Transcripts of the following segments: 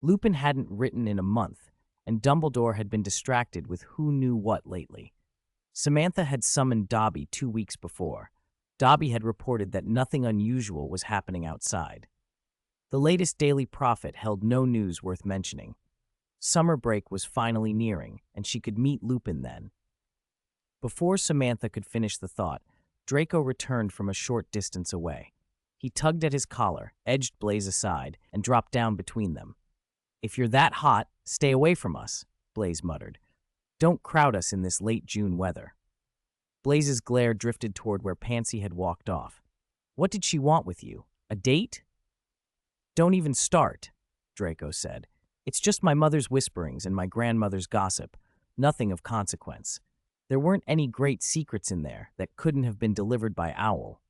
Lupin hadn't written in a month, and Dumbledore had been distracted with who knew what lately. Samantha had summoned Dobby 2 weeks before. Dobby had reported that nothing unusual was happening outside. The latest Daily Prophet held no news worth mentioning. Summer break was finally nearing, and she could meet Lupin then. Before Samantha could finish the thought, Draco returned from a short distance away. He tugged at his collar, edged Blaise aside, and dropped down between them. "If you're that hot, stay away from us," Blaise muttered. "Don't crowd us in this late June weather." Blaise's glare drifted toward where Pansy had walked off. "What did she want with you? A date?" "Don't even start," Draco said. "It's just my mother's whisperings and my grandmother's gossip. Nothing of consequence. There weren't any great secrets in there that couldn't have been delivered by Owl."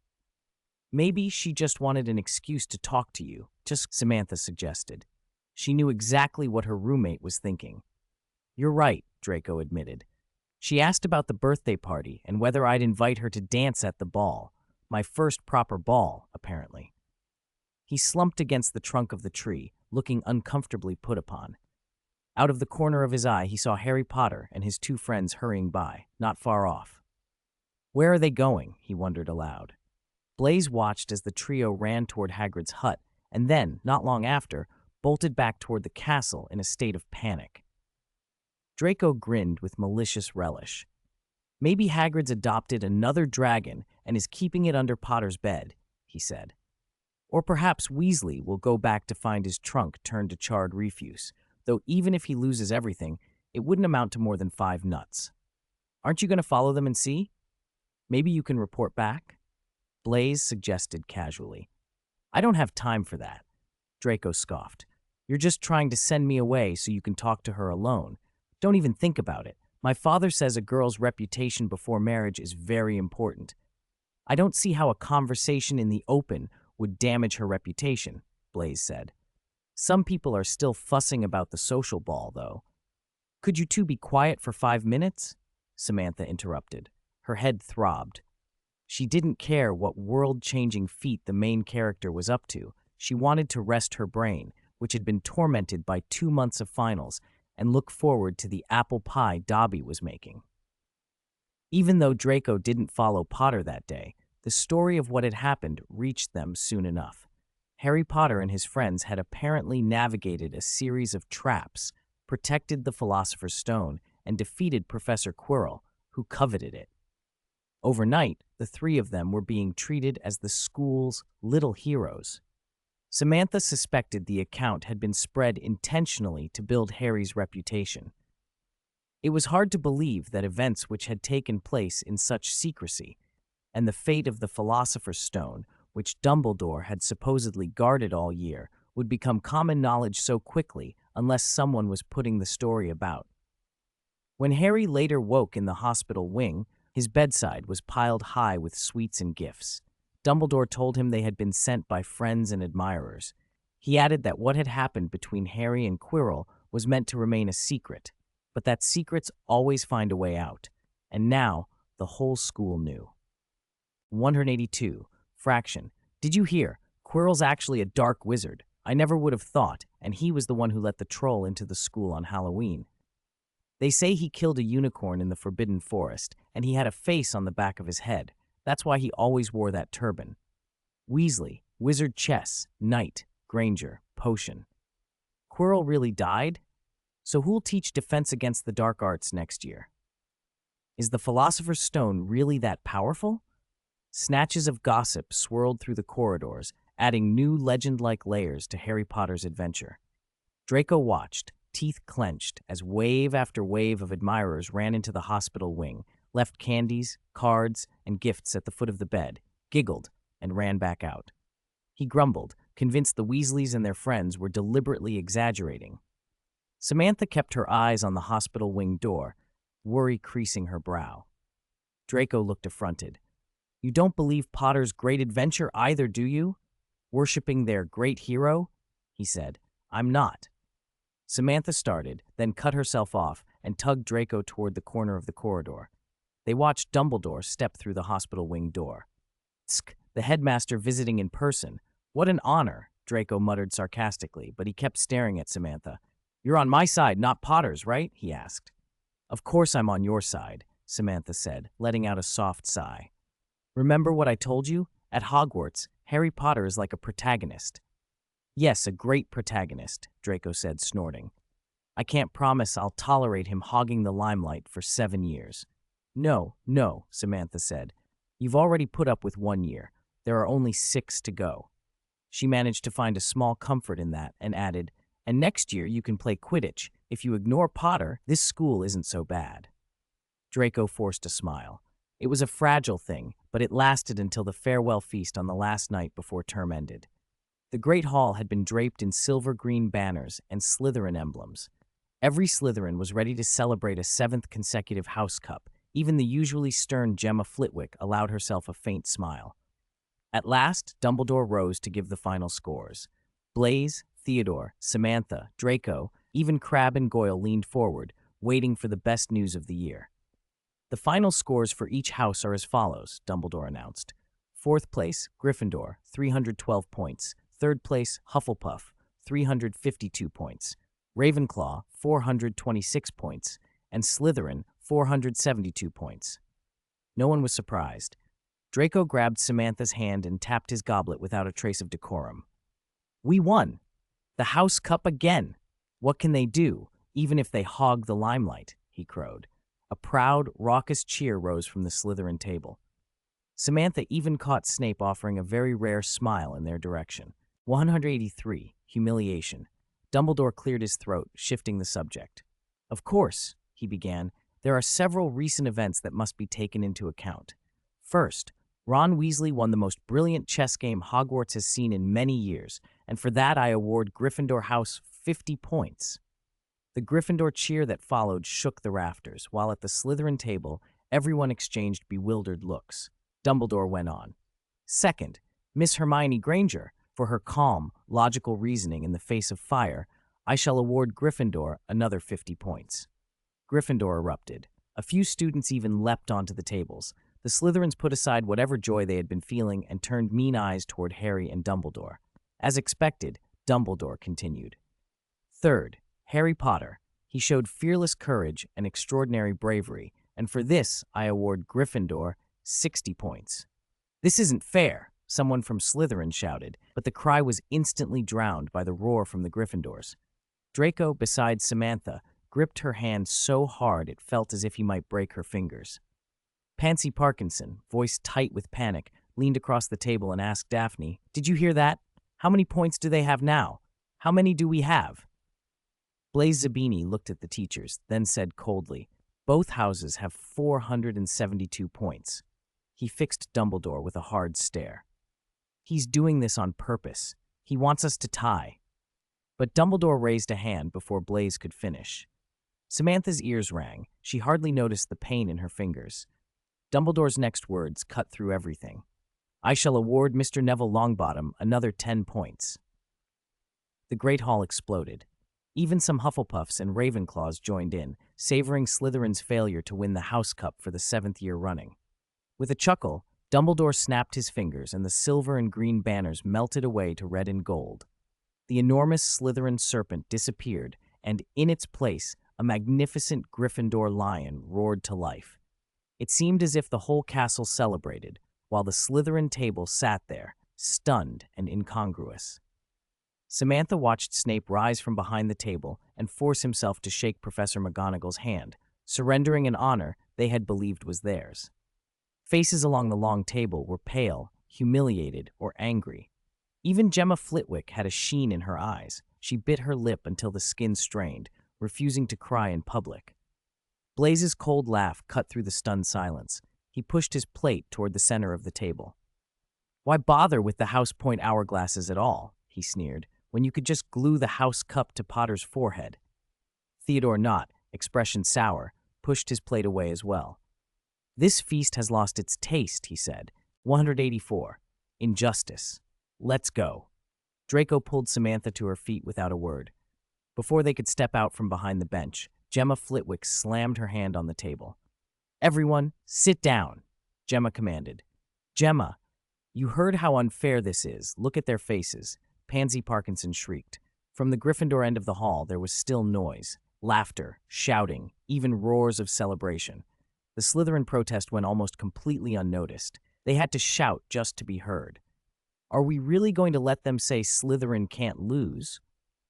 "Maybe she just wanted an excuse to talk to you," Samantha suggested. She knew exactly what her roommate was thinking. "You're right," Draco admitted. "She asked about the birthday party and whether I'd invite her to dance at the ball. My first proper ball, apparently." He slumped against the trunk of the tree, looking uncomfortably put upon. Out of the corner of his eye, he saw Harry Potter and his 2 friends hurrying by, not far off. Where are they going? He wondered aloud. Blaise watched as the trio ran toward Hagrid's hut, and then, not long after, bolted back toward the castle in a state of panic. Draco grinned with malicious relish. "Maybe Hagrid's adopted another dragon and is keeping it under Potter's bed," he said. "Or perhaps Weasley will go back to find his trunk turned to charred refuse, though even if he loses everything, it wouldn't amount to more than 5 nuts. Aren't you going to follow them and see? Maybe you can report back?" Blaise suggested casually. "I don't have time for that," Draco scoffed. "You're just trying to send me away so you can talk to her alone. Don't even think about it. My father says a girl's reputation before marriage is very important. I don't see how a conversation in the open would damage her reputation," Blaise said. "Some people are still fussing about the social ball, though." "Could you two be quiet for 5 minutes?" Samantha interrupted. Her head throbbed. She didn't care what world-changing feat the main character was up to. She wanted to rest her brain, which had been tormented by 2 months of finals, and look forward to the apple pie Dobby was making. Even though Draco didn't follow Potter that day, the story of what had happened reached them soon enough. Harry Potter and his friends had apparently navigated a series of traps, protected the Philosopher's Stone, and defeated Professor Quirrell, who coveted it. Overnight, the 3 of them were being treated as the school's little heroes. Samantha suspected the account had been spread intentionally to build Harry's reputation. It was hard to believe that events which had taken place in such secrecy, and the fate of the Philosopher's Stone, which Dumbledore had supposedly guarded all year, would become common knowledge so quickly unless someone was putting the story about. When Harry later woke in the hospital wing, his bedside was piled high with sweets and gifts. Dumbledore told him they had been sent by friends and admirers. He added that what had happened between Harry and Quirrell was meant to remain a secret, but that secrets always find a way out, and now the whole school knew. 182. Fraction. "Did you hear? Quirrell's actually a dark wizard. I never would have thought, and he was the one who let the troll into the school on Halloween. They say he killed a unicorn in the Forbidden Forest, and he had a face on the back of his head. That's why he always wore that turban. Weasley, wizard chess, knight, Granger, potion. Quirrell really died? So who'll teach defense against the dark arts next year? Is the Philosopher's Stone really that powerful?" Snatches of gossip swirled through the corridors, adding new legend-like layers to Harry Potter's adventure. Draco watched, teeth clenched, as wave after wave of admirers ran into the hospital wing, left candies, cards, and gifts at the foot of the bed, giggled, and ran back out. He grumbled, convinced the Weasleys and their friends were deliberately exaggerating. Samantha kept her eyes on the hospital wing door, worry creasing her brow. Draco looked affronted. "You don't believe Potter's great adventure either, do you? Worshipping their great hero?" he said. "I'm not." Samantha started, then cut herself off and tugged Draco toward the corner of the corridor. They watched Dumbledore step through the hospital wing door. "Tsk, the headmaster visiting in person. What an honor," Draco muttered sarcastically, but he kept staring at Samantha. "You're on my side, not Potter's, right?" he asked. "Of course I'm on your side," Samantha said, letting out a soft sigh. "Remember what I told you? At Hogwarts, Harry Potter is like a protagonist." "Yes, a great protagonist," Draco said, snorting. "I can't promise I'll tolerate him hogging the limelight for 7 years." "No, no," Samantha said. "You've already put up with 1 year. There are only 6 to go." She managed to find a small comfort in that and added, "And next year you can play Quidditch. If you ignore Potter, this school isn't so bad." Draco forced a smile. It was a fragile thing, but it lasted until the farewell feast on the last night before term ended. The Great Hall had been draped in silver-green banners and Slytherin emblems. Every Slytherin was ready to celebrate a 7th consecutive House Cup. Even the usually stern Gemma Flitwick allowed herself a faint smile. At last, Dumbledore rose to give the final scores. Blaise, Theodore, Samantha, Draco, even Crabbe and Goyle leaned forward, waiting for the best news of the year. "The final scores for each house are as follows," Dumbledore announced. 4th place, Gryffindor, 312 points. 3rd place, Hufflepuff, 352 points. Ravenclaw, 426 points. And Slytherin, 472 points. No one was surprised. Draco grabbed Samantha's hand and tapped his goblet without a trace of decorum. "We won! The House Cup again! What can they do, even if they hog the limelight?" he crowed. A proud, raucous cheer rose from the Slytherin table. Samantha even caught Snape offering a very rare smile in their direction. 183. Humiliation. Dumbledore cleared his throat, shifting the subject. "Of course," he began, "there are several recent events that must be taken into account. First, Ron Weasley won the most brilliant chess game Hogwarts has seen in many years, and for that I award Gryffindor House 50 points." The Gryffindor cheer that followed shook the rafters, while at the Slytherin table, everyone exchanged bewildered looks. Dumbledore went on. "Second, Miss Hermione Granger, for her calm, logical reasoning in the face of fire, I shall award Gryffindor another 50 points." Gryffindor erupted. A few students even leapt onto the tables. The Slytherins put aside whatever joy they had been feeling and turned mean eyes toward Harry and Dumbledore. As expected, Dumbledore continued. "Third, Harry Potter. He showed fearless courage and extraordinary bravery, and for this I award Gryffindor 60 points." "This isn't fair," someone from Slytherin shouted, but the cry was instantly drowned by the roar from the Gryffindors. Draco, beside Samantha, gripped her hand so hard it felt as if he might break her fingers. Pansy Parkinson, voice tight with panic, leaned across the table and asked Daphne, "Did you hear that? How many points do they have now? How many do we have?" Blaise Zabini looked at the teachers, then said coldly, "Both houses have 472 points." He fixed Dumbledore with a hard stare. "He's doing this on purpose. He wants us to tie." But Dumbledore raised a hand before Blaise could finish. Samantha's ears rang. She hardly noticed the pain in her fingers. Dumbledore's next words cut through everything. "I shall award Mr. Neville Longbottom another 10 points." The Great Hall exploded. Even some Hufflepuffs and Ravenclaws joined in, savoring Slytherin's failure to win the House Cup for the 7th year running. With a chuckle, Dumbledore snapped his fingers and the silver and green banners melted away to red and gold. The enormous Slytherin serpent disappeared, and in its place, a magnificent Gryffindor lion roared to life. It seemed as if the whole castle celebrated, while the Slytherin table sat there, stunned and incongruous. Samantha watched Snape rise from behind the table and force himself to shake Professor McGonagall's hand, surrendering an honor they had believed was theirs. Faces along the long table were pale, humiliated, or angry. Even Gemma Flitwick had a sheen in her eyes. She bit her lip until the skin strained, refusing to cry in public. Blaise's cold laugh cut through the stunned silence. He pushed his plate toward the center of the table. "Why bother with the House Point hourglasses at all?" he sneered, "when you could just glue the House Cup to Potter's forehead." Theodore Knott, expression sour, pushed his plate away as well. "This feast has lost its taste," he said. 184. Injustice. Let's go. Draco pulled Samantha to her feet without a word. Before they could step out from behind the bench, Gemma Flitwick slammed her hand on the table. "Everyone, sit down," Gemma commanded. "Gemma, you heard how unfair this is. Look at their faces. Pansy Parkinson shrieked. From the Gryffindor end of the hall, there was still noise, laughter, shouting, even roars of celebration. The Slytherin protest went almost completely unnoticed. They had to shout just to be heard. "Are we really going to let them say Slytherin can't lose?"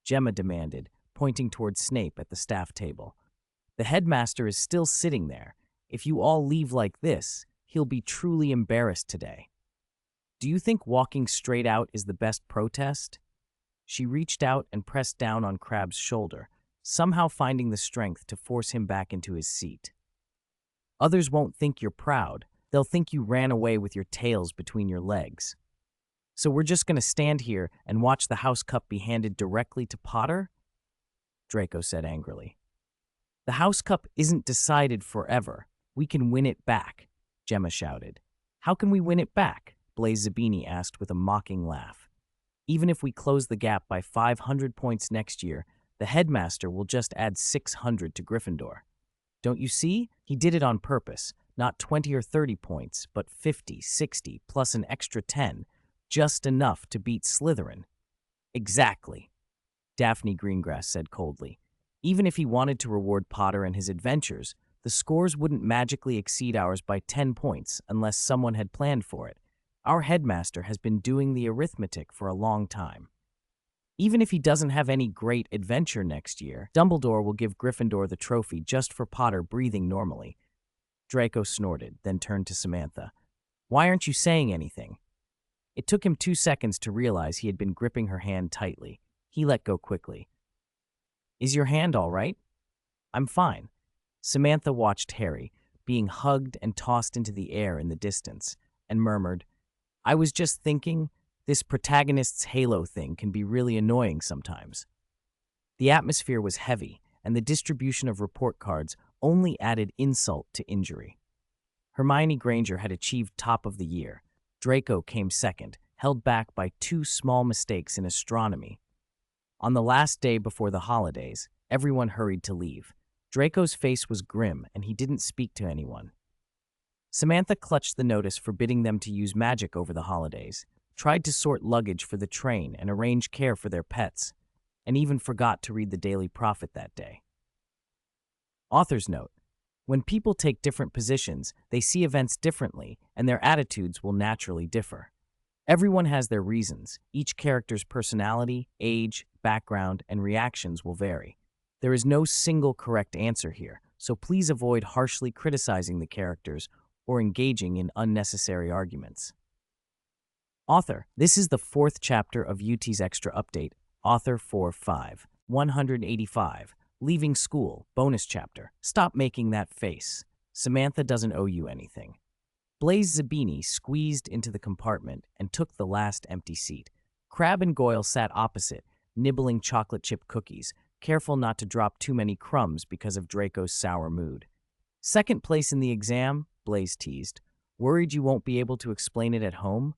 Gemma demanded, pointing toward Snape at the staff table. "The headmaster is still sitting there. If you all leave like this, he'll be truly embarrassed today. Do you think walking straight out is the best protest?" She reached out and pressed down on Crabbe's shoulder, somehow finding the strength to force him back into his seat. "Others won't think you're proud. They'll think you ran away with your tails between your legs. So we're just going to stand here and watch the house cup be handed directly to Potter?" Draco said angrily. "The house cup isn't decided forever. We can win it back," Gemma shouted. "How can we win it back?" Blaise Zabini asked with a mocking laugh. "Even if we close the gap by 500 points next year, the headmaster will just add 600 to Gryffindor. Don't you see? He did it on purpose, not 20 or 30 points, but 50, 60, plus an extra 10, just enough to beat Slytherin." "Exactly," Daphne Greengrass said coldly. "Even if he wanted to reward Potter and his adventures, the scores wouldn't magically exceed ours by 10 points unless someone had planned for it. Our headmaster has been doing the arithmetic for a long time. Even if he doesn't have any great adventure next year, Dumbledore will give Gryffindor the trophy just for Potter breathing normally." Draco snorted, then turned to Samantha. "Why aren't you saying anything?" It took him 2 seconds to realize he had been gripping her hand tightly. He let go quickly. "Is your hand all right?" "I'm fine." Samantha watched Harry, being hugged and tossed into the air in the distance, and murmured, "I was just thinking, this protagonist's halo thing can be really annoying sometimes." The atmosphere was heavy, and the distribution of report cards only added insult to injury. Hermione Granger had achieved top of the year. Draco came second, held back by 2 small mistakes in astronomy. On the last day before the holidays, everyone hurried to leave. Draco's face was grim, and he didn't speak to anyone. Samantha clutched the notice forbidding them to use magic over the holidays, tried to sort luggage for the train and arrange care for their pets, and even forgot to read the Daily Prophet that day. Author's note: when people take different positions, they see events differently, and their attitudes will naturally differ. Everyone has their reasons. Each character's personality, age, background, and reactions will vary. There is no single correct answer here, so please avoid harshly criticizing the characters or engaging in unnecessary arguments. Author: this is the 4th chapter of UT's Extra Update, Author 4-5, 185, Leaving School, bonus chapter. Stop making that face. Samantha doesn't owe you anything. Blaise Zabini squeezed into the compartment and took the last empty seat. Crabbe and Goyle sat opposite, nibbling chocolate chip cookies, careful not to drop too many crumbs because of Draco's sour mood. "Second place in the exam?" Blaise teased. "Worried you won't be able to explain it at home?"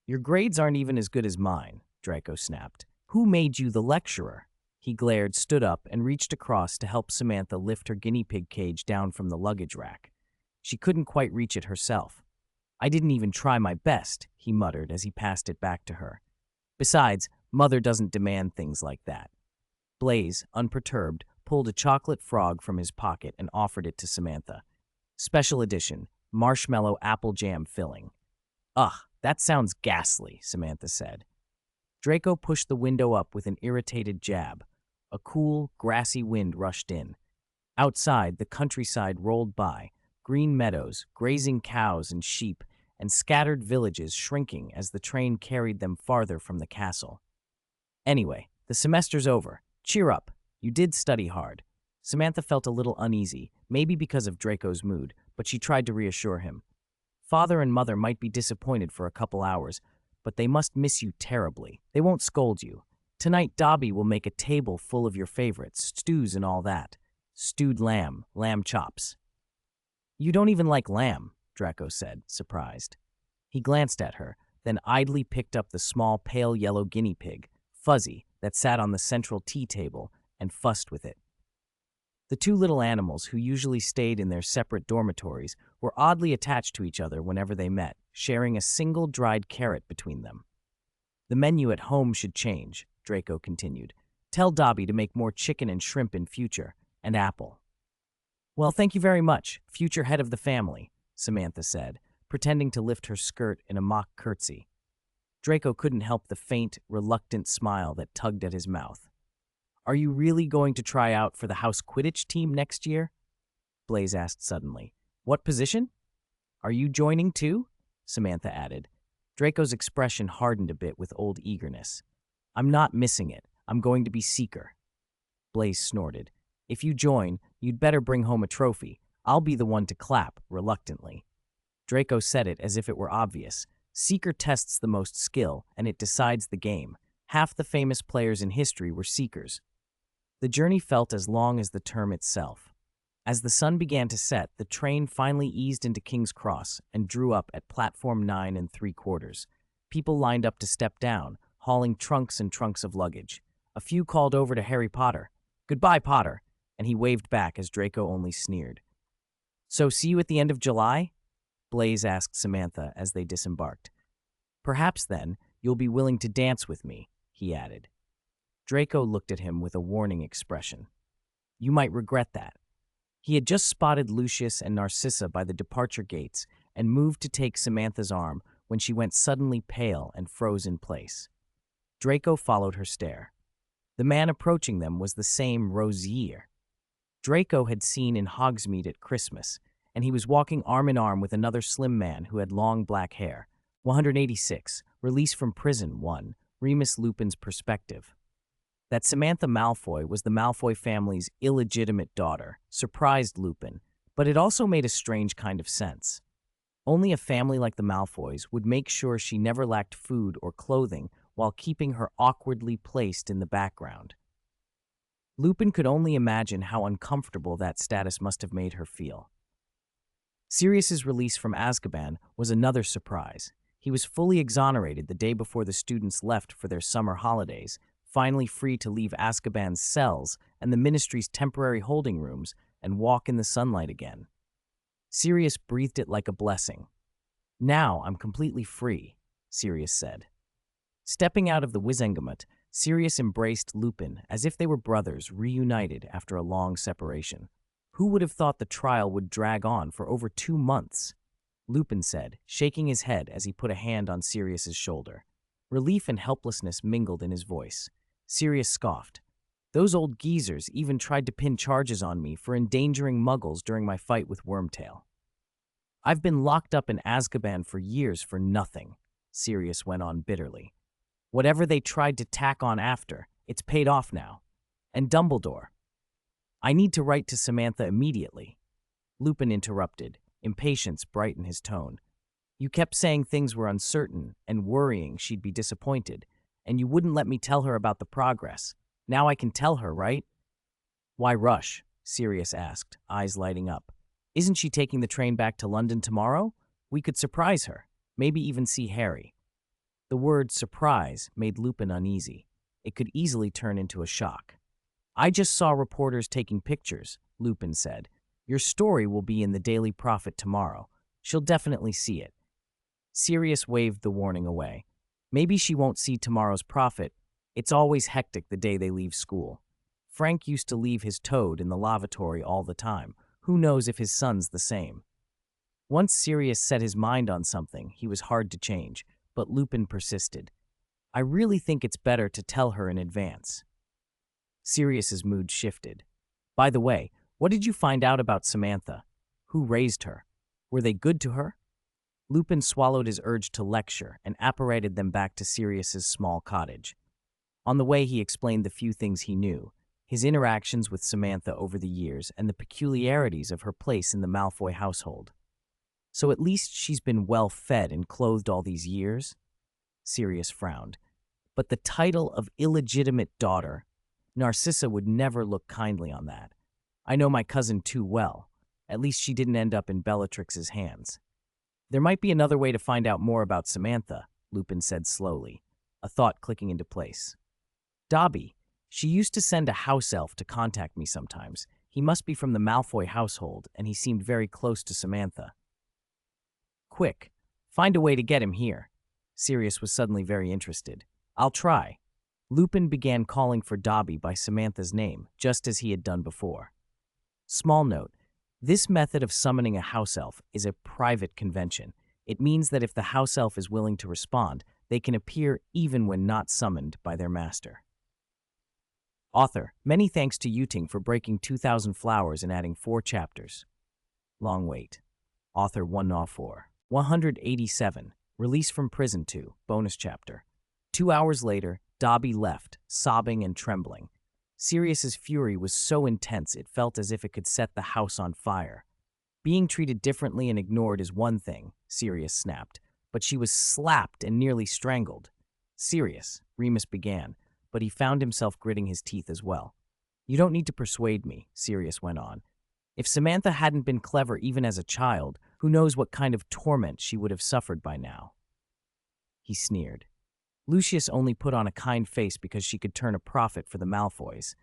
"Your grades aren't even as good as mine," Draco snapped. "Who made you the lecturer?" He glared, stood up, and reached across to help Samantha lift her guinea pig cage down from the luggage rack. She couldn't quite reach it herself. "I didn't even try my best," he muttered as he passed it back to her. "Besides, Mother doesn't demand things like that." Blaise, unperturbed, pulled a chocolate frog from his pocket and offered it to Samantha. "Special edition, marshmallow apple jam filling." "Ugh, that sounds ghastly," Samantha said. Draco pushed the window up with an irritated jab. A cool, grassy wind rushed in. Outside, the countryside rolled by, green meadows, grazing cows and sheep, and scattered villages shrinking as the train carried them farther from the castle. "Anyway, the semester's over. Cheer up. You did study hard." Samantha felt a little uneasy, maybe because of Draco's mood, but she tried to reassure him. "Father and Mother might be disappointed for a couple hours, but they must miss you terribly. They won't scold you. Tonight Dobby will make a table full of your favorites, stews and all that. Stewed lamb, lamb chops." "You don't even like lamb," Draco said, surprised. He glanced at her, then idly picked up the small pale yellow guinea pig, Fuzzy, that sat on the central tea table, and fussed with it. The 2 little animals, who usually stayed in their separate dormitories, were oddly attached to each other whenever they met, sharing a single dried carrot between them. The menu at home should change, Draco continued. Tell Dobby to make more chicken and shrimp in future, and apple. Well, thank you very much, future head of the family, Samantha said, pretending to lift her skirt in a mock curtsy. Draco couldn't help the faint, reluctant smile that tugged at his mouth. Are you really going to try out for the house Quidditch team next year? Blaze asked suddenly. What position? Are you joining too? Samantha added. Draco's expression hardened a bit with old eagerness. I'm not missing it. I'm going to be Seeker. Blaze snorted. If you join, you'd better bring home a trophy. I'll be the one to clap, reluctantly. Draco said it as if it were obvious. Seeker tests the most skill, and it decides the game. Half the famous players in history were Seekers. The journey felt as long as the term itself. As the sun began to set, the train finally eased into King's Cross and drew up at platform 9 3/4. People lined up to step down, hauling trunks and trunks of luggage. A few called over to Harry Potter. Goodbye, Potter, and he waved back as Draco only sneered. So see you at the end of July? Blaze asked Samantha as they disembarked. Perhaps then you'll be willing to dance with me, he added. Draco looked at him with a warning expression. You might regret that. He had just spotted Lucius and Narcissa by the departure gates and moved to take Samantha's arm when she went suddenly pale and froze in place. Draco followed her stare. The man approaching them was the same Rosier Draco had seen in Hogsmeade at Christmas, and he was walking arm in arm with another slim man who had long black hair. 186, Release from Prison 1, Remus Lupin's Perspective. That Samantha Malfoy was the Malfoy family's illegitimate daughter surprised Lupin, but it also made a strange kind of sense. Only a family like the Malfoys would make sure she never lacked food or clothing while keeping her awkwardly placed in the background. Lupin could only imagine how uncomfortable that status must have made her feel. Sirius's release from Azkaban was another surprise. He was fully exonerated the day before the students left for their summer holidays, finally free to leave Azkaban's cells and the Ministry's temporary holding rooms and walk in the sunlight again. Sirius breathed it like a blessing. Now I'm completely free, Sirius said. Stepping out of the Wizengamot, Sirius embraced Lupin as if they were brothers reunited after a long separation. Who would have thought the trial would drag on for over 2 months? Lupin said, shaking his head as he put a hand on Sirius's shoulder. Relief and helplessness mingled in his voice. Sirius scoffed. Those old geezers even tried to pin charges on me for endangering muggles during my fight with Wormtail. I've been locked up in Azkaban for years for nothing, Sirius went on bitterly. Whatever they tried to tack on after, it's paid off now. And Dumbledore. I need to write to Samantha immediately. Lupin interrupted, impatience bright in his tone. You kept saying things were uncertain and worrying she'd be disappointed, and you wouldn't let me tell her about the progress. Now I can tell her, right? Why rush? Sirius asked, eyes lighting up. Isn't she taking the train back to London tomorrow? We could surprise her, maybe even see Harry. The word surprise made Lupin uneasy. It could easily turn into a shock. I just saw reporters taking pictures, Lupin said. Your story will be in the Daily Prophet tomorrow. She'll definitely see it. Sirius waved the warning away. Maybe she won't see tomorrow's Prophet. It's always hectic the day they leave school. Frank used to leave his toad in the lavatory all the time. Who knows if his son's the same? Once Sirius set his mind on something, he was hard to change, but Lupin persisted. I really think it's better to tell her in advance. Sirius's mood shifted. By the way, what did you find out about Samantha? Who raised her? Were they good to her? Lupin swallowed his urge to lecture and apparated them back to Sirius's small cottage. On the way, he explained the few things he knew, his interactions with Samantha over the years and the peculiarities of her place in the Malfoy household. So at least she's been well fed and clothed all these years? Sirius frowned. But the title of illegitimate daughter, Narcissa would never look kindly on that. I know my cousin too well. At least she didn't end up in Bellatrix's hands. There might be another way to find out more about Samantha, Lupin said slowly, a thought clicking into place. Dobby. She used to send a house elf to contact me sometimes. He must be from the Malfoy household, and he seemed very close to Samantha. Quick, find a way to get him here. Sirius was suddenly very interested. I'll try. Lupin began calling for Dobby by Samantha's name, just as he had done before. Small note, this method of summoning a house elf is a private convention. It means that if the house elf is willing to respond, they can appear even when not summoned by their master. Author, many thanks to Yuting for breaking 2,000 flowers and adding 4 chapters. Long wait. Author 104. 187. Release from Prison 2. Bonus chapter. 2 hours later, Dobby left, sobbing and trembling. Sirius's fury was so intense it felt as if it could set the house on fire. Being treated differently and ignored is one thing, Sirius snapped, but she was slapped and nearly strangled. Sirius, Remus began, but he found himself gritting his teeth as well. You don't need to persuade me, Sirius went on. If Samantha hadn't been clever even as a child, who knows what kind of torment she would have suffered by now. He sneered. Lucius only put on a kind face because she could turn a profit for the Malfoys.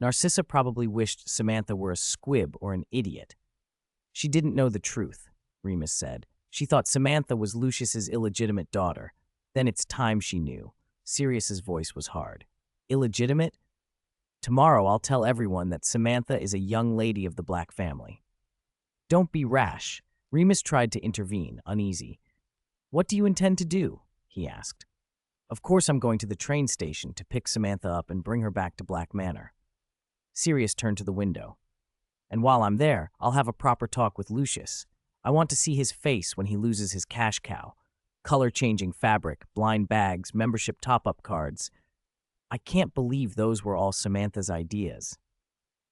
Narcissa probably wished Samantha were a squib or an idiot. She didn't know the truth, Remus said. She thought Samantha was Lucius's illegitimate daughter. Then it's time she knew. Sirius's voice was hard. Illegitimate? Tomorrow I'll tell everyone that Samantha is a young lady of the Black family. Don't be rash. Remus tried to intervene, uneasy. What do you intend to do? He asked. Of course I'm going to the train station to pick Samantha up and bring her back to Black Manor. Sirius turned to the window. And while I'm there, I'll have a proper talk with Lucius. I want to see his face when he loses his cash cow. Color-changing fabric, blind bags, membership top-up cards. I can't believe those were all Samantha's ideas.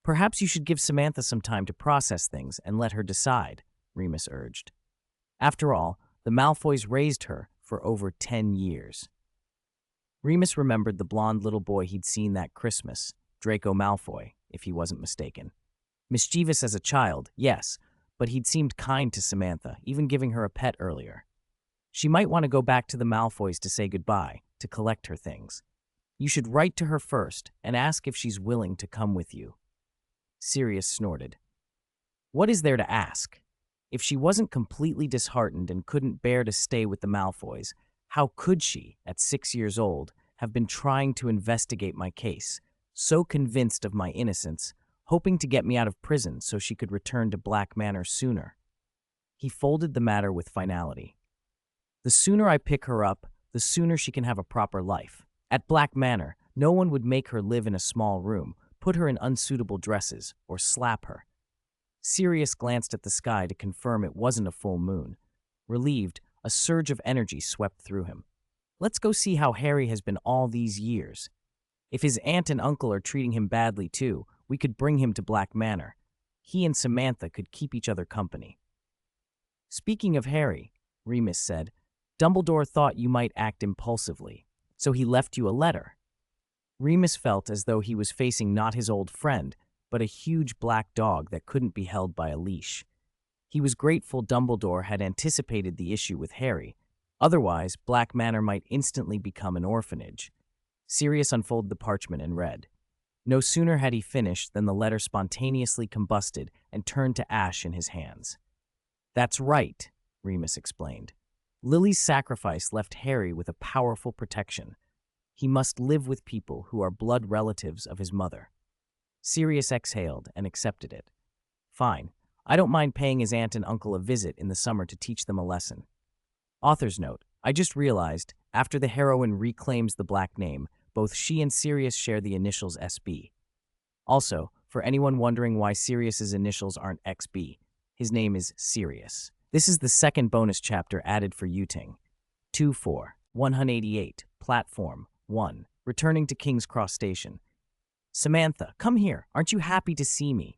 Perhaps you should give Samantha some time to process things and let her decide, Remus urged. After all, the Malfoys raised her for over 10 years. Remus remembered the blonde little boy he'd seen that Christmas, Draco Malfoy, if he wasn't mistaken. Mischievous as a child, yes, but he'd seemed kind to Samantha, even giving her a pet earlier. She might want to go back to the Malfoys to say goodbye, to collect her things. You should write to her first and ask if she's willing to come with you. Sirius snorted. What is there to ask? If she wasn't completely disheartened and couldn't bear to stay with the Malfoys, how could she, at 6 years old, have been trying to investigate my case, so convinced of my innocence, hoping to get me out of prison so she could return to Black Manor sooner? He folded the matter with finality. The sooner I pick her up, the sooner she can have a proper life. At Black Manor, no one would make her live in a small room, put her in unsuitable dresses, or slap her. Sirius glanced at the sky to confirm it wasn't a full moon. Relieved, a surge of energy swept through him. Let's go see how Harry has been all these years. If his aunt and uncle are treating him badly too, we could bring him to Black Manor. He and Samantha could keep each other company. Speaking of Harry, Remus said, Dumbledore thought you might act impulsively, so he left you a letter. Remus felt as though he was facing not his old friend, but a huge black dog that couldn't be held by a leash. He was grateful Dumbledore had anticipated the issue with Harry. Otherwise, Black Manor might instantly become an orphanage. Sirius unfolded the parchment and read. No sooner had he finished than the letter spontaneously combusted and turned to ash in his hands. That's right, Remus explained. Lily's sacrifice left Harry with a powerful protection. He must live with people who are blood relatives of his mother. Sirius exhaled and accepted it. Fine. I don't mind paying his aunt and uncle a visit in the summer to teach them a lesson. Author's note, I just realized, after the heroine reclaims the black name, both she and Sirius share the initials SB. Also, for anyone wondering why Sirius's initials aren't XB, his name is Sirius. This is the second bonus chapter added for Yuting. 2-4, 188, Platform 1, returning to King's Cross Station. Samantha, come here. Aren't you happy to see me?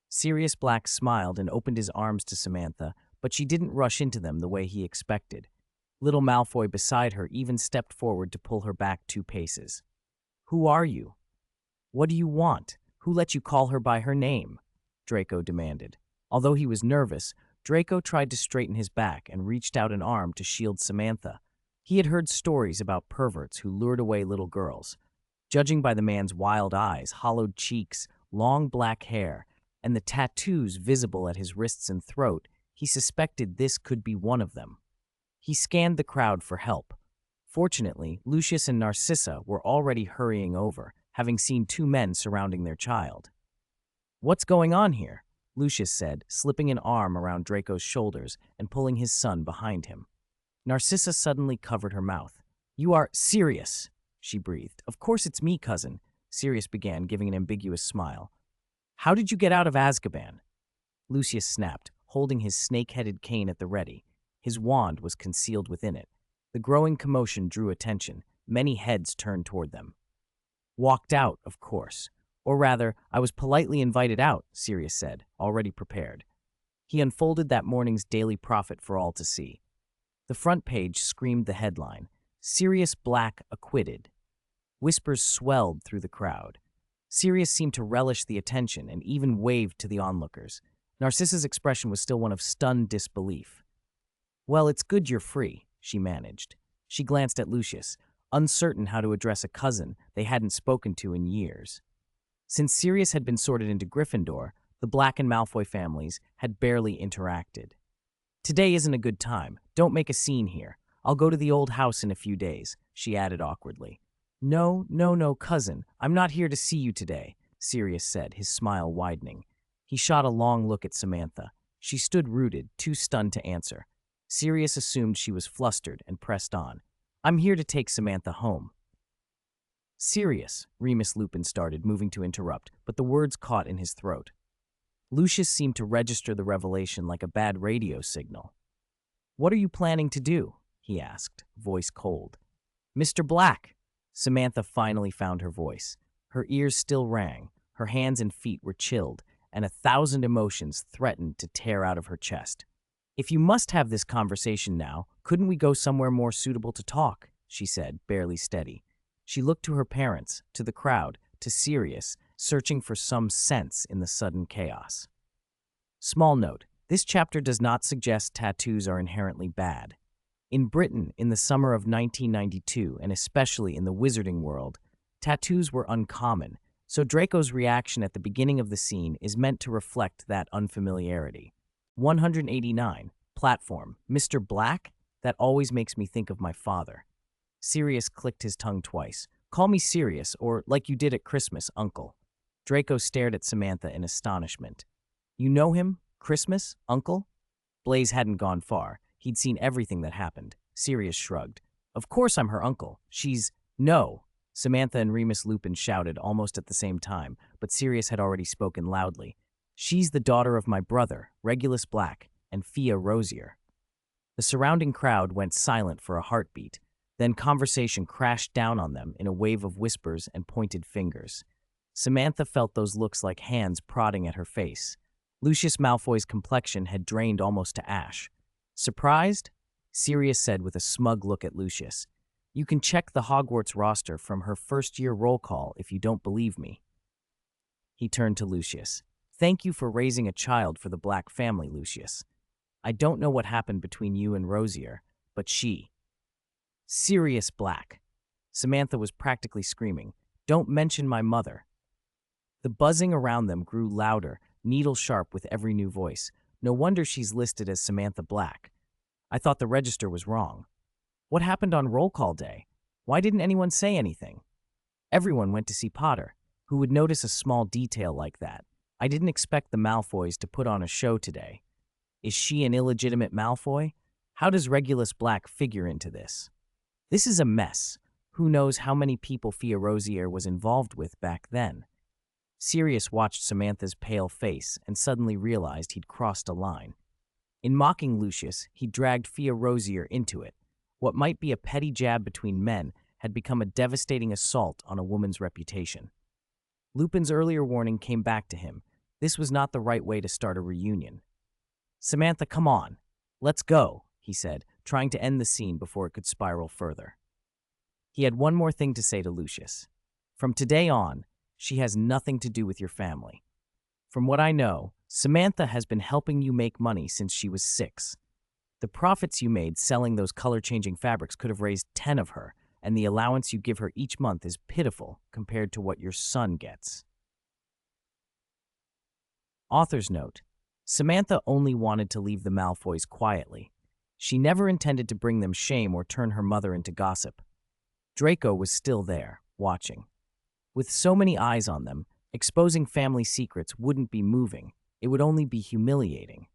Sirius Black smiled and opened his arms to Samantha, but she didn't rush into them the way he expected. Little Malfoy beside her even stepped forward to pull her back 2 paces. Who are you? What do you want? Who let you call her by her name? Draco demanded. Although he was nervous, Draco tried to straighten his back and reached out an arm to shield Samantha. He had heard stories about perverts who lured away little girls. Judging by the man's wild eyes, hollowed cheeks, long black hair, and the tattoos visible at his wrists and throat, he suspected this could be one of them. He scanned the crowd for help. Fortunately, Lucius and Narcissa were already hurrying over, having seen two men surrounding their child. "What's going on here?" Lucius said, slipping an arm around Draco's shoulders and pulling his son behind him. Narcissa suddenly covered her mouth. "You are serious," she breathed. "Of course it's me, cousin," Sirius began, giving an ambiguous smile. "How did you get out of Azkaban?" Lucius snapped, holding his snake-headed cane at the ready. His wand was concealed within it. The growing commotion drew attention. Many heads turned toward them. "Walked out, of course. Or rather, I was politely invited out," Sirius said, already prepared. He unfolded that morning's Daily Prophet for all to see. The front page screamed the headline, "Sirius Black Acquitted." Whispers swelled through the crowd. Sirius seemed to relish the attention and even waved to the onlookers. Narcissa's expression was still one of stunned disbelief. "Well, it's good you're free," she managed. She glanced at Lucius, uncertain how to address a cousin they hadn't spoken to in years. Since Sirius had been sorted into Gryffindor, the Black and Malfoy families had barely interacted. "Today isn't a good time. Don't make a scene here. I'll go to the old house in a few days," she added awkwardly. No, cousin. I'm not here to see you today," Sirius said, his smile widening. He shot a long look at Samantha. She stood rooted, too stunned to answer. Sirius assumed she was flustered and pressed on. "I'm here to take Samantha home." "Sirius," Remus Lupin started, moving to interrupt, but the words caught in his throat. Lucius seemed to register the revelation like a bad radio signal. "What are you planning to do?" he asked, voice cold. "Mr. Black!" Samantha finally found her voice. Her ears still rang, her hands and feet were chilled, and 1,000 emotions threatened to tear out of her chest. "If you must have this conversation now, couldn't we go somewhere more suitable to talk?" she said, barely steady. She looked to her parents, to the crowd, to Sirius, searching for some sense in the sudden chaos. Small note, this chapter does not suggest tattoos are inherently bad. In Britain, in the summer of 1992, and especially in the wizarding world, tattoos were uncommon, so Draco's reaction at the beginning of the scene is meant to reflect that unfamiliarity. 189. Platform. "Mr. Black? That always makes me think of my father." Sirius clicked his tongue twice. "Call me Sirius, or like you did at Christmas, Uncle." Draco stared at Samantha in astonishment. "You know him? Christmas? Uncle?" Blaise hadn't gone far. He'd seen everything that happened. Sirius shrugged. "Of course I'm her uncle. She's—" "No!" Samantha and Remus Lupin shouted almost at the same time, but Sirius had already spoken loudly. "She's the daughter of my brother, Regulus Black, and Fia Rosier." The surrounding crowd went silent for a heartbeat. Then conversation crashed down on them in a wave of whispers and pointed fingers. Samantha felt those looks like hands prodding at her face. Lucius Malfoy's complexion had drained almost to ash. "Surprised?" Sirius said with a smug look at Lucius. "You can check the Hogwarts roster from her first-year roll call if you don't believe me." He turned to Lucius. "Thank you for raising a child for the Black family, Lucius. I don't know what happened between you and Rosier, but she—" "Sirius Black!" Samantha was practically screaming. "Don't mention my mother." The buzzing around them grew louder, needle-sharp with every new voice. "No wonder she's listed as Samantha Black. I thought the register was wrong. What happened on roll call day? Why didn't anyone say anything? Everyone went to see Potter. Who would notice a small detail like that? I didn't expect the Malfoys to put on a show today. Is she an illegitimate Malfoy? How does Regulus Black figure into this? This is a mess. Who knows how many people Fia Rosier was involved with back then?" Sirius watched Samantha's pale face and suddenly realized he'd crossed a line. In mocking Lucius, he dragged Fia Rosier into it. What might be a petty jab between men had become a devastating assault on a woman's reputation. Lupin's earlier warning came back to him. This was not the right way to start a reunion. "Samantha, come on. Let's go," he said, trying to end the scene before it could spiral further. He had one more thing to say to Lucius. "From today on, she has nothing to do with your family. From what I know, Samantha has been helping you make money since she was 6. The profits you made selling those color-changing fabrics could have raised 10 of her, and the allowance you give her each month is pitiful compared to what your son gets." Author's note: Samantha only wanted to leave the Malfoys quietly. She never intended to bring them shame or turn her mother into gossip. Draco was still there, watching. With so many eyes on them, exposing family secrets wouldn't be moving. It would only be humiliating.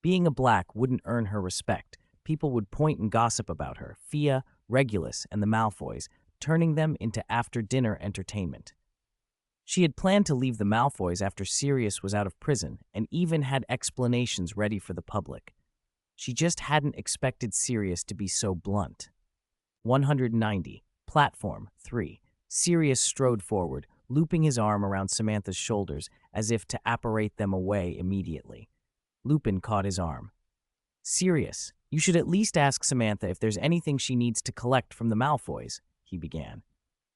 Being a black wouldn't earn her respect. People would point and gossip about her, Fia, Regulus, and the Malfoys, turning them into after-dinner entertainment. She had planned to leave the Malfoys after Sirius was out of prison and even had explanations ready for the public. She just hadn't expected Sirius to be so blunt. 190. Platform 3. Sirius strode forward, looping his arm around Samantha's shoulders as if to apparate them away immediately. Lupin caught his arm. "Sirius, you should at least ask Samantha if there's anything she needs to collect from the Malfoys," he began.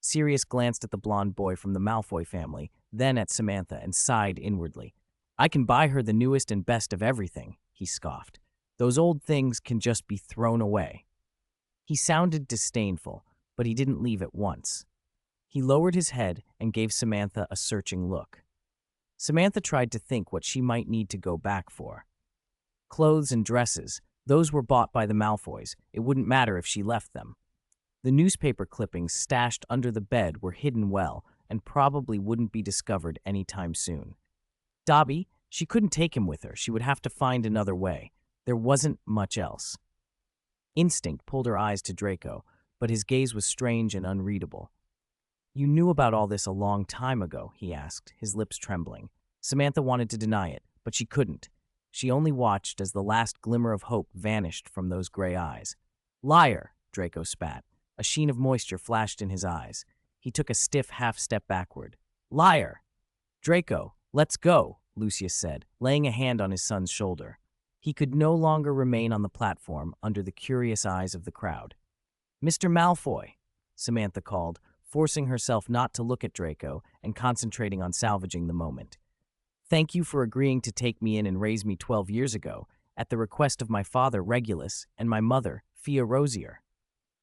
Sirius glanced at the blonde boy from the Malfoy family, then at Samantha, and sighed inwardly. "I can buy her the newest and best of everything," he scoffed. "Those old things can just be thrown away." He sounded disdainful, but he didn't leave at once. He lowered his head and gave Samantha a searching look. Samantha tried to think what she might need to go back for. Clothes and dresses, those were bought by the Malfoys. It wouldn't matter if she left them. The newspaper clippings stashed under the bed were hidden well and probably wouldn't be discovered anytime soon. Dobby, she couldn't take him with her. She would have to find another way. There wasn't much else. Instinct pulled her eyes to Draco, but his gaze was strange and unreadable. "You knew about all this a long time ago," he asked, his lips trembling. Samantha wanted to deny it, but she couldn't. She only watched as the last glimmer of hope vanished from those gray eyes. "Liar!" Draco spat. A sheen of moisture flashed in his eyes. He took a stiff half-step backward. "Liar!" "Draco, let's go," Lucius said, laying a hand on his son's shoulder. He could no longer remain on the platform under the curious eyes of the crowd. "Mr. Malfoy," Samantha called, forcing herself not to look at Draco and concentrating on salvaging the moment. "Thank you for agreeing to take me in and raise me 12 years ago, at the request of my father, Regulus, and my mother, Fia Rosier,"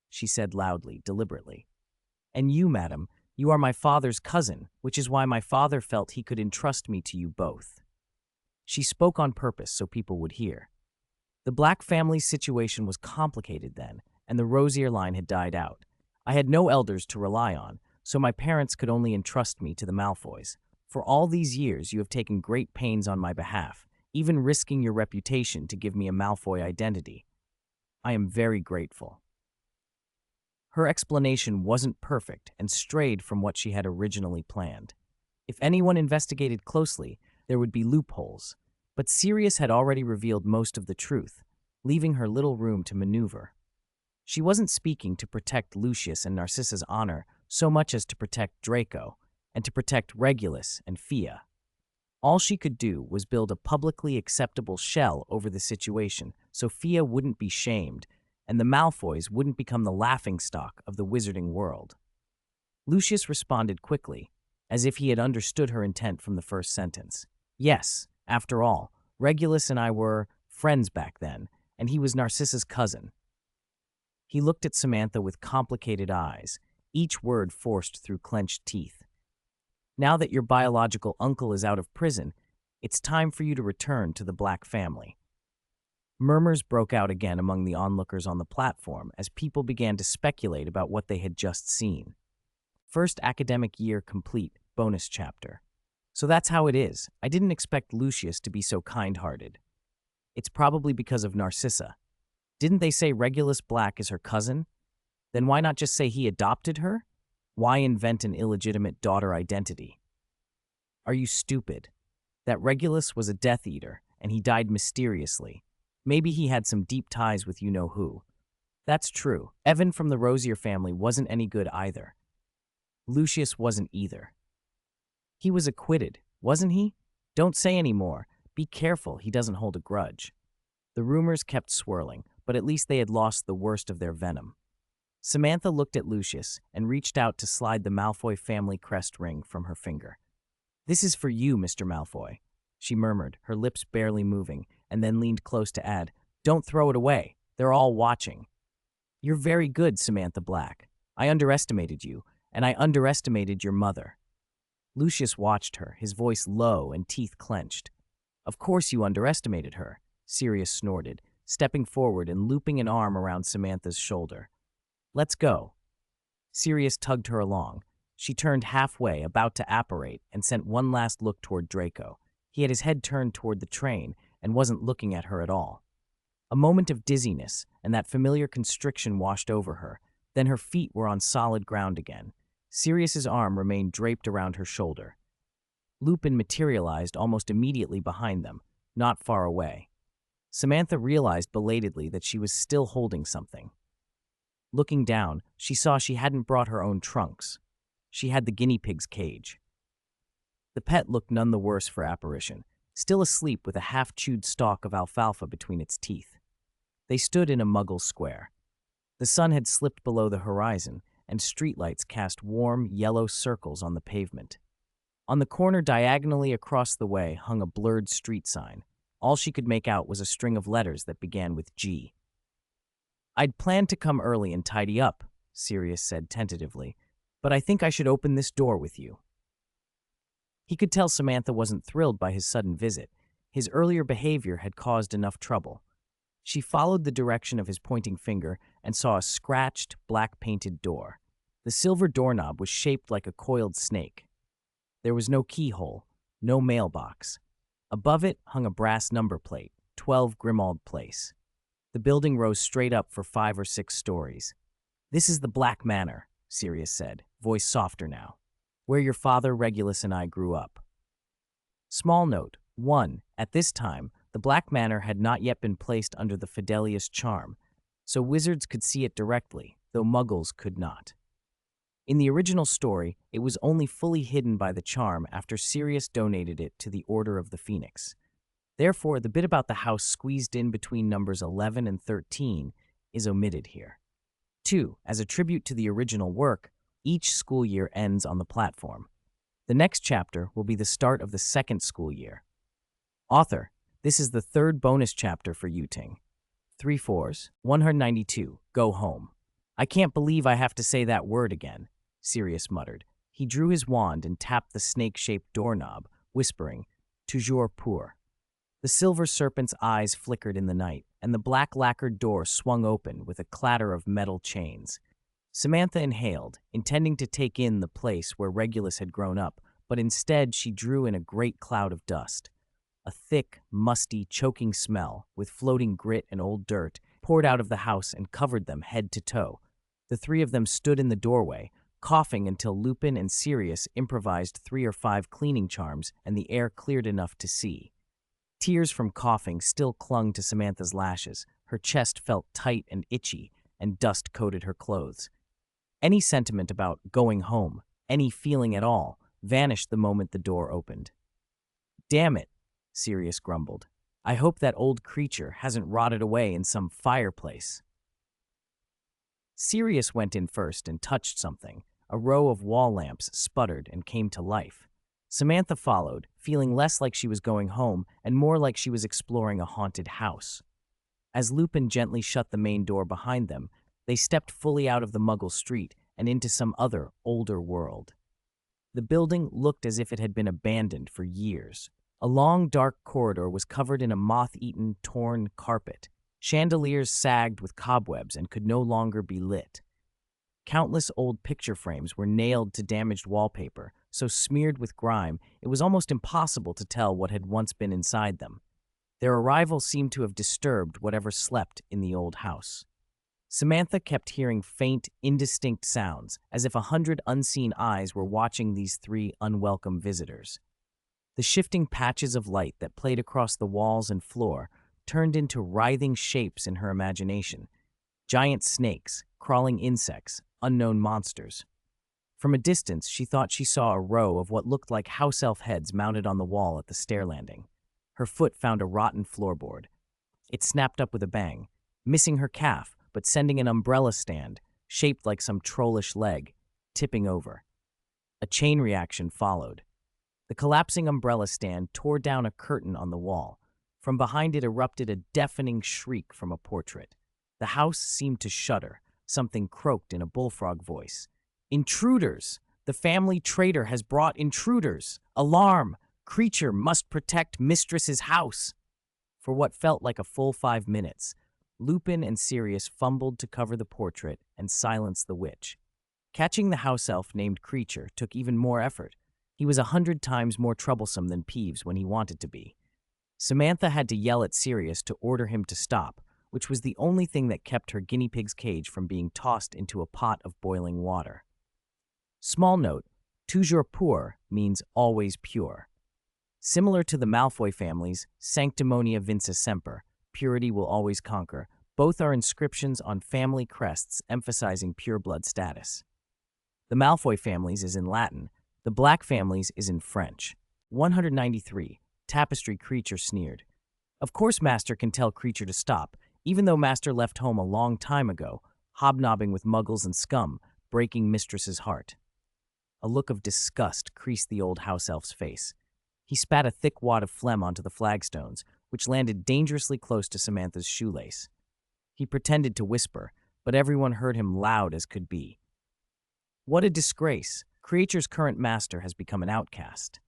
she said loudly, deliberately. "And you, madam, you are my father's cousin, which is why my father felt he could entrust me to you both." She spoke on purpose so people would hear. The Black family's situation was complicated then, and the Rosier line had died out. I had no elders to rely on, so my parents could only entrust me to the Malfoys. For all these years, you have taken great pains on my behalf, even risking your reputation to give me a Malfoy identity. I am very grateful. Her explanation wasn't perfect and strayed from what she had originally planned. If anyone investigated closely, there would be loopholes, but Sirius had already revealed most of the truth, leaving her little room to maneuver. She wasn't speaking to protect Lucius and Narcissa's honor so much as to protect Draco, and to protect Regulus and Fia. All she could do was build a publicly acceptable shell over the situation so Fia wouldn't be shamed, and the Malfoys wouldn't become the laughingstock of the wizarding world. Lucius responded quickly, as if he had understood her intent from the first sentence. "Yes, after all, Regulus and I were friends back then, and he was Narcissa's cousin." He looked at Samantha with complicated eyes, each word forced through clenched teeth. "Now that your biological uncle is out of prison, it's time for you to return to the Black family." Murmurs broke out again among the onlookers on the platform as people began to speculate about what they had just seen. First academic year complete, bonus chapter. "So that's how it is. I didn't expect Lucius to be so kind-hearted." "It's probably because of Narcissa. Didn't they say Regulus Black is her cousin? Then why not just say he adopted her? Why invent an illegitimate daughter identity?" "Are you stupid? That Regulus was a Death Eater, and he died mysteriously. Maybe he had some deep ties with you-know-who." "That's true. Evan from the Rosier family wasn't any good either." "Lucius wasn't either." "He was acquitted, wasn't he? Don't say any more. Be careful he doesn't hold a grudge." The rumors kept swirling, but at least they had lost the worst of their venom. Samantha looked at Lucius and reached out to slide the Malfoy family crest ring from her finger. "This is for you, Mr. Malfoy," she murmured, her lips barely moving, and then leaned close to add, "Don't throw it away. They're all watching." "You're very good, Samantha Black. I underestimated you, and I underestimated your mother." Lucius watched her, his voice low and teeth clenched. "Of course you underestimated her," Sirius snorted, stepping forward and looping an arm around Samantha's shoulder. "Let's go." Sirius tugged her along. She turned halfway, about to apparate, and sent one last look toward Draco. He had his head turned toward the train and wasn't looking at her at all. A moment of dizziness and that familiar constriction washed over her. Then her feet were on solid ground again. Sirius's arm remained draped around her shoulder. Lupin materialized almost immediately behind them, not far away. Samantha realized belatedly that she was still holding something. Looking down, she saw she hadn't brought her own trunks. She had the guinea pig's cage. The pet looked none the worse for apparition, still asleep with a half-chewed stalk of alfalfa between its teeth. They stood in a muggle square. The sun had slipped below the horizon, and streetlights cast warm, yellow circles on the pavement. On the corner diagonally across the way hung a blurred street sign. All she could make out was a string of letters that began with G. "I'd planned to come early and tidy up," Sirius said tentatively, "but I think I should open this door with you." He could tell Samantha wasn't thrilled by his sudden visit. His earlier behavior had caused enough trouble. She followed the direction of his pointing finger and saw a scratched, black-painted door. The silver doorknob was shaped like a coiled snake. There was no keyhole, no mailbox. Above it hung a brass number plate, 12 Grimald Place. The building rose straight up for 5 or 6 stories. "This is the Black Manor," Sirius said, voice softer now, "where your father, Regulus, and I grew up." Small note: 1. At this time, the Black Manor had not yet been placed under the Fidelius charm, so wizards could see it directly, though muggles could not. In the original story, it was only fully hidden by the charm after Sirius donated it to the Order of the Phoenix. Therefore, the bit about the house squeezed in between numbers 11 and 13 is omitted here. 2. As a tribute to the original work, each school year ends on the platform. The next chapter will be the start of the second school year. Author: this is the 3rd bonus chapter for Yuting. 3 fours, 192, go home. "I can't believe I have to say that word again," Sirius muttered. He drew his wand and tapped the snake-shaped doorknob, whispering, "Toujours pour." The silver serpent's eyes flickered in the night, and the black lacquered door swung open with a clatter of metal chains. Samantha inhaled, intending to take in the place where Regulus had grown up, but instead she drew in a great cloud of dust. A thick, musty, choking smell, with floating grit and old dirt, poured out of the house and covered them head to toe. The 3 of them stood in the doorway, coughing until Lupin and Sirius improvised 3 or 5 cleaning charms and the air cleared enough to see. Tears from coughing still clung to Samantha's lashes. Her chest felt tight and itchy, and dust coated her clothes. Any sentiment about going home, any feeling at all, vanished the moment the door opened. "Damn it," Sirius grumbled. "I hope that old creature hasn't rotted away in some fireplace." Sirius went in first and touched something. A row of wall lamps sputtered and came to life. Samantha followed, feeling less like she was going home and more like she was exploring a haunted house. As Lupin gently shut the main door behind them, they stepped fully out of the Muggle street and into some other, older world. The building looked as if it had been abandoned for years. A long, dark corridor was covered in a moth-eaten, torn carpet. Chandeliers sagged with cobwebs and could no longer be lit. Countless old picture frames were nailed to damaged wallpaper, so smeared with grime it was almost impossible to tell what had once been inside them. Their arrival seemed to have disturbed whatever slept in the old house. Samantha kept hearing faint, indistinct sounds, as if 100 unseen eyes were watching these 3 unwelcome visitors. The shifting patches of light that played across the walls and floor turned into writhing shapes in her imagination. Giant snakes, crawling insects, unknown monsters. From a distance, she thought she saw a row of what looked like house elf heads mounted on the wall at the stair landing. Her foot found a rotten floorboard. It snapped up with a bang, missing her calf, but sending an umbrella stand, shaped like some trollish leg, tipping over. A chain reaction followed. The collapsing umbrella stand tore down a curtain on the wall. From behind it erupted a deafening shriek from a portrait. The house seemed to shudder. Something croaked in a bullfrog voice. "Intruders! The family traitor has brought intruders! Alarm! Creature must protect mistress's house!" For what felt like a full 5 minutes, Lupin and Sirius fumbled to cover the portrait and silence the witch. Catching the house elf named Creature took even more effort. He was 100 times more troublesome than Peeves when he wanted to be. Samantha had to yell at Sirius to order him to stop, which was the only thing that kept her guinea pig's cage from being tossed into a pot of boiling water. Small note, toujours pur means always pure. Similar to the Malfoy family's Sanctimonia Vince Semper, purity will always conquer, both are inscriptions on family crests emphasizing pureblood status. The Malfoy family's is in Latin, the Black family's is in French. 193. Tapestry Creature sneered. Of course Master can tell Creature to stop, even though Master left home a long time ago, hobnobbing with muggles and scum, breaking Mistress's heart. A look of disgust creased the old house elf's face. He spat a thick wad of phlegm onto the flagstones, which landed dangerously close to Samantha's shoelace. He pretended to whisper, but everyone heard him loud as could be. What a disgrace! Creature's current master has become an outcast.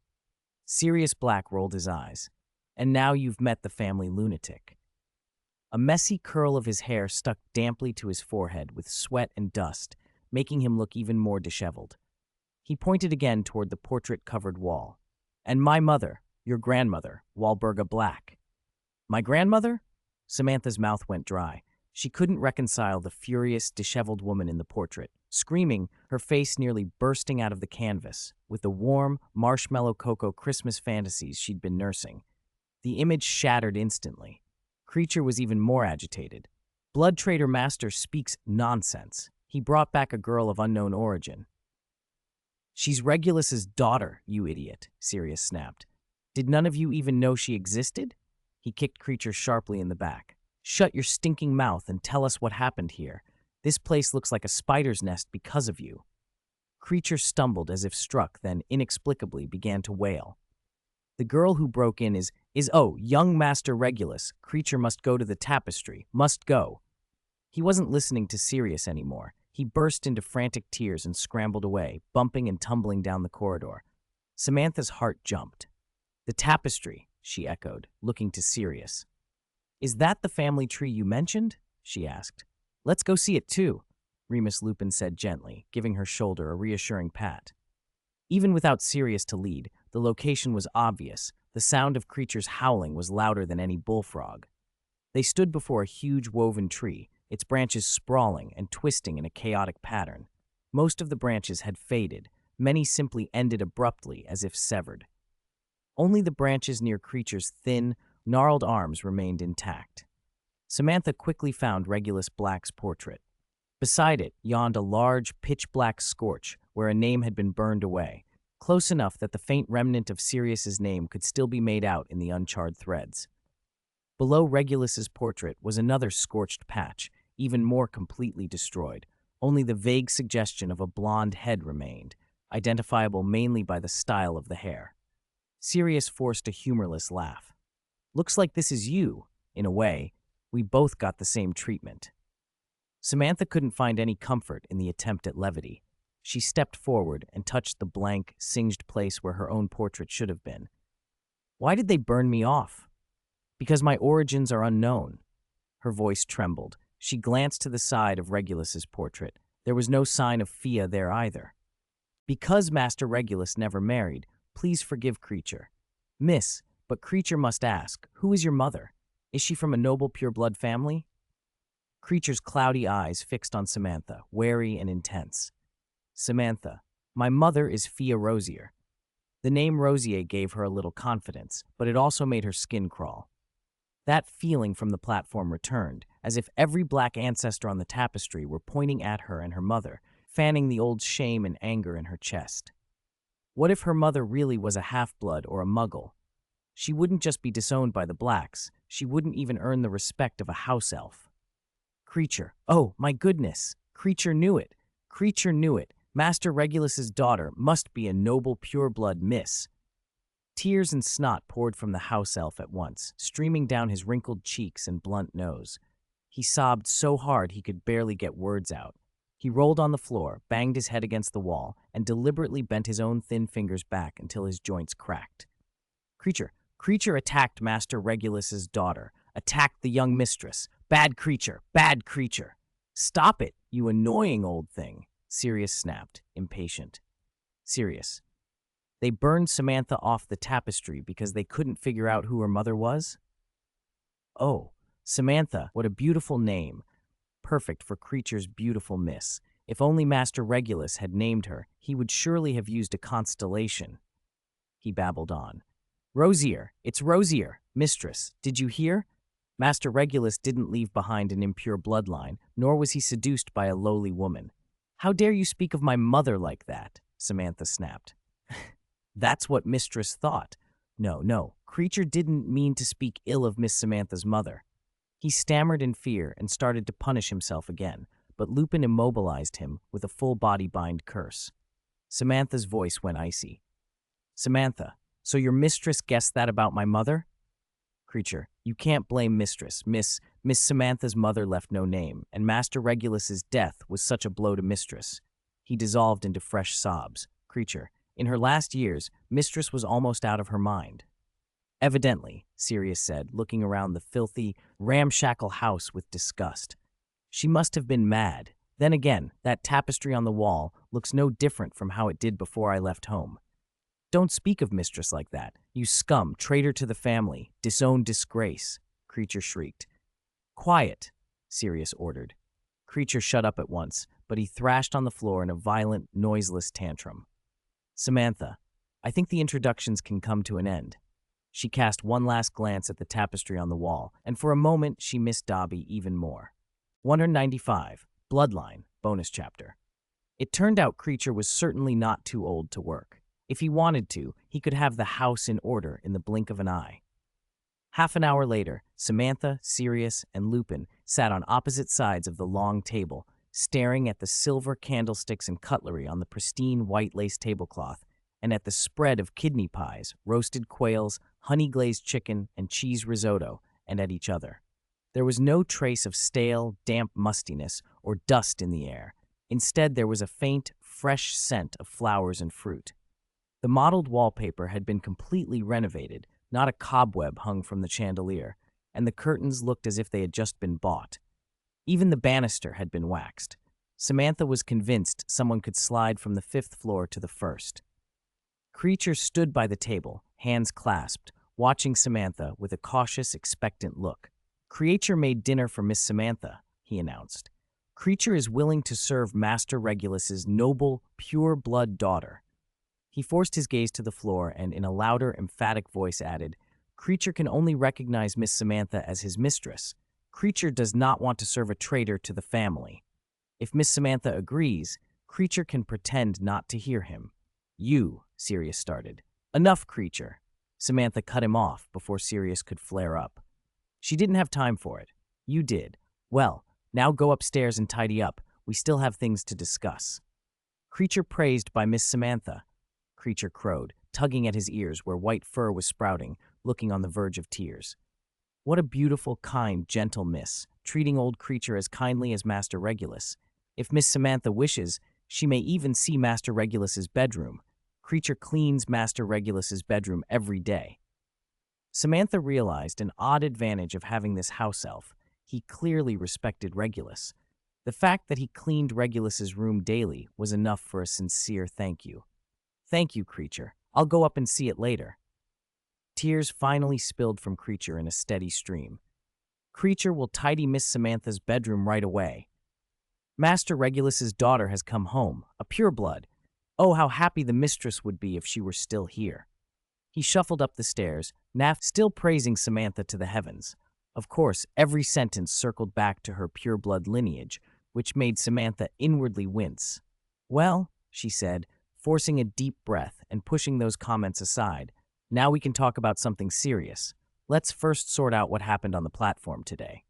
Sirius Black rolled his eyes. And now you've met the family lunatic. A messy curl of his hair stuck damply to his forehead with sweat and dust, making him look even more disheveled. He pointed again toward the portrait-covered wall. And my mother, your grandmother, Walburga Black. My grandmother? Samantha's mouth went dry. She couldn't reconcile the furious, disheveled woman in the portrait, screaming, her face nearly bursting out of the canvas, with the warm, marshmallow cocoa Christmas fantasies she'd been nursing. The image shattered instantly. Creature was even more agitated. Blood Trader Master speaks nonsense. He brought back a girl of unknown origin. She's Regulus's daughter, you idiot, Sirius snapped. Did none of you even know she existed? He kicked Creature sharply in the back. Shut your stinking mouth and tell us what happened here. This place looks like a spider's nest because of you. Creature stumbled as if struck, then inexplicably began to wail. The girl who broke in is young Master Regulus. Creature must go to the tapestry. Must go. He wasn't listening to Sirius anymore. He burst into frantic tears and scrambled away, bumping and tumbling down the corridor. Samantha's heart jumped. The tapestry, she echoed, looking to Sirius. Is that the family tree you mentioned? She asked. Let's go see it too, Remus Lupin said gently, giving her shoulder a reassuring pat. Even without Sirius to lead, the location was obvious. The sound of Creature's howling was louder than any bullfrog. They stood before a huge woven tree, its branches sprawling and twisting in a chaotic pattern. Most of the branches had faded, many simply ended abruptly as if severed. Only the branches near Creature's thin, gnarled arms remained intact. Samantha quickly found Regulus Black's portrait. Beside it yawned a large, pitch-black scorch where a name had been burned away, close enough that the faint remnant of Sirius's name could still be made out in the uncharred threads. Below Regulus's portrait was another scorched patch, even more completely destroyed. Only the vague suggestion of a blonde head remained, identifiable mainly by the style of the hair. Sirius forced a humorless laugh. Looks like this is you, in a way. We both got the same treatment. Samantha couldn't find any comfort in the attempt at levity. She stepped forward and touched the blank, singed place where her own portrait should have been. Why did they burn me off? Because my origins are unknown. Her voice trembled. She glanced to the side of Regulus's portrait. There was no sign of Fia there either. Because Master Regulus never married, please forgive Creature. Miss, but Creature must ask, who is your mother? Is she from a noble pure-blood family? Creature's cloudy eyes fixed on Samantha, wary and intense. Samantha, my mother is Fia Rosier. The name Rosier gave her a little confidence, but it also made her skin crawl. That feeling from the platform returned, as if every black ancestor on the tapestry were pointing at her and her mother, fanning the old shame and anger in her chest. What if her mother really was a half-blood or a muggle? She wouldn't just be disowned by the blacks, she wouldn't even earn the respect of a house elf. Creature, oh my goodness, Creature knew it. Creature knew it. Master Regulus's daughter must be a noble pure-blood miss. Tears and snot poured from the house elf at once, streaming down his wrinkled cheeks and blunt nose. He sobbed so hard he could barely get words out. He rolled on the floor, banged his head against the wall, and deliberately bent his own thin fingers back until his joints cracked. Creature attacked Master Regulus's daughter, attacked the young mistress. Bad Creature, bad Creature. Stop it, you annoying old thing. Sirius snapped, impatient. Sirius. They burned Samantha off the tapestry because they couldn't figure out who her mother was? Oh, Samantha, what a beautiful name. Perfect for Creature's beautiful miss. If only Master Regulus had named her, he would surely have used a constellation. He babbled on. Rosier, it's Rosier, mistress, did you hear? Master Regulus didn't leave behind an impure bloodline, nor was he seduced by a lowly woman. How dare you speak of my mother like that? Samantha snapped. That's what mistress thought. No, Creature didn't mean to speak ill of Miss Samantha's mother. He stammered in fear and started to punish himself again, but Lupin immobilized him with a full-body bind curse. Samantha's voice went icy. Samantha, so your mistress guessed that about my mother? Creature, you can't blame mistress. Miss Samantha's mother left no name, and Master Regulus's death was such a blow to mistress. He dissolved into fresh sobs. Creature, in her last years, mistress was almost out of her mind. Evidently, Sirius said, looking around the filthy, ramshackle house with disgust. She must have been mad. Then again, that tapestry on the wall looks no different from how it did before I left home. Don't speak of mistress like that. You scum, traitor to the family, disown disgrace, Creature shrieked. Quiet, Sirius ordered. Creature shut up at once, but he thrashed on the floor in a violent, noiseless tantrum. Samantha, I think the introductions can come to an end. She cast one last glance at the tapestry on the wall, and for a moment she missed Dobby even more. 195, Bloodline, bonus chapter. It turned out Creature was certainly not too old to work. If he wanted to, he could have the house in order in the blink of an eye. Half an hour later, Samantha, Sirius, and Lupin sat on opposite sides of the long table, staring at the silver candlesticks and cutlery on the pristine white lace tablecloth, and at the spread of kidney pies, roasted quails, honey-glazed chicken, and cheese risotto, and at each other. There was no trace of stale, damp mustiness or dust in the air. Instead, there was a faint, fresh scent of flowers and fruit. The mottled wallpaper had been completely renovated, not a cobweb hung from the chandelier, and the curtains looked as if they had just been bought. Even the banister had been waxed. Samantha was convinced someone could slide from the 5th floor to the 1st. Creature stood by the table, hands clasped, watching Samantha with a cautious, expectant look. Creature made dinner for Miss Samantha, he announced. Creature is willing to serve Master Regulus's noble, pure-blood daughter. He forced his gaze to the floor and, in a louder, emphatic voice, added, Creature can only recognize Miss Samantha as his mistress. Creature does not want to serve a traitor to the family. If Miss Samantha agrees, Creature can pretend not to hear him. You, Sirius started. Enough, Creature. Samantha cut him off before Sirius could flare up. She didn't have time for it. You did. Well, now go upstairs and tidy up. We still have things to discuss. Creature praised by Miss Samantha. Creature crowed, tugging at his ears where white fur was sprouting, looking on the verge of tears. What a beautiful, kind, gentle miss, treating old Creature as kindly as Master Regulus. If Miss Samantha wishes, she may even see Master Regulus's bedroom. Creature cleans Master Regulus's bedroom every day. Samantha realized an odd advantage of having this house elf. He clearly respected Regulus. The fact that he cleaned Regulus's room daily was enough for a sincere thank you. Thank you, Creature. I'll go up and see it later. Tears finally spilled from Creature in a steady stream. Creature will tidy Miss Samantha's bedroom right away. Master Regulus's daughter has come home, a pureblood. Oh, how happy the mistress would be if she were still here. He shuffled up the stairs, still praising Samantha to the heavens. Of course, every sentence circled back to her pureblood lineage, which made Samantha inwardly wince. Well, she said, forcing a deep breath and pushing those comments aside, now we can talk about something serious. Let's first sort out what happened on the platform today.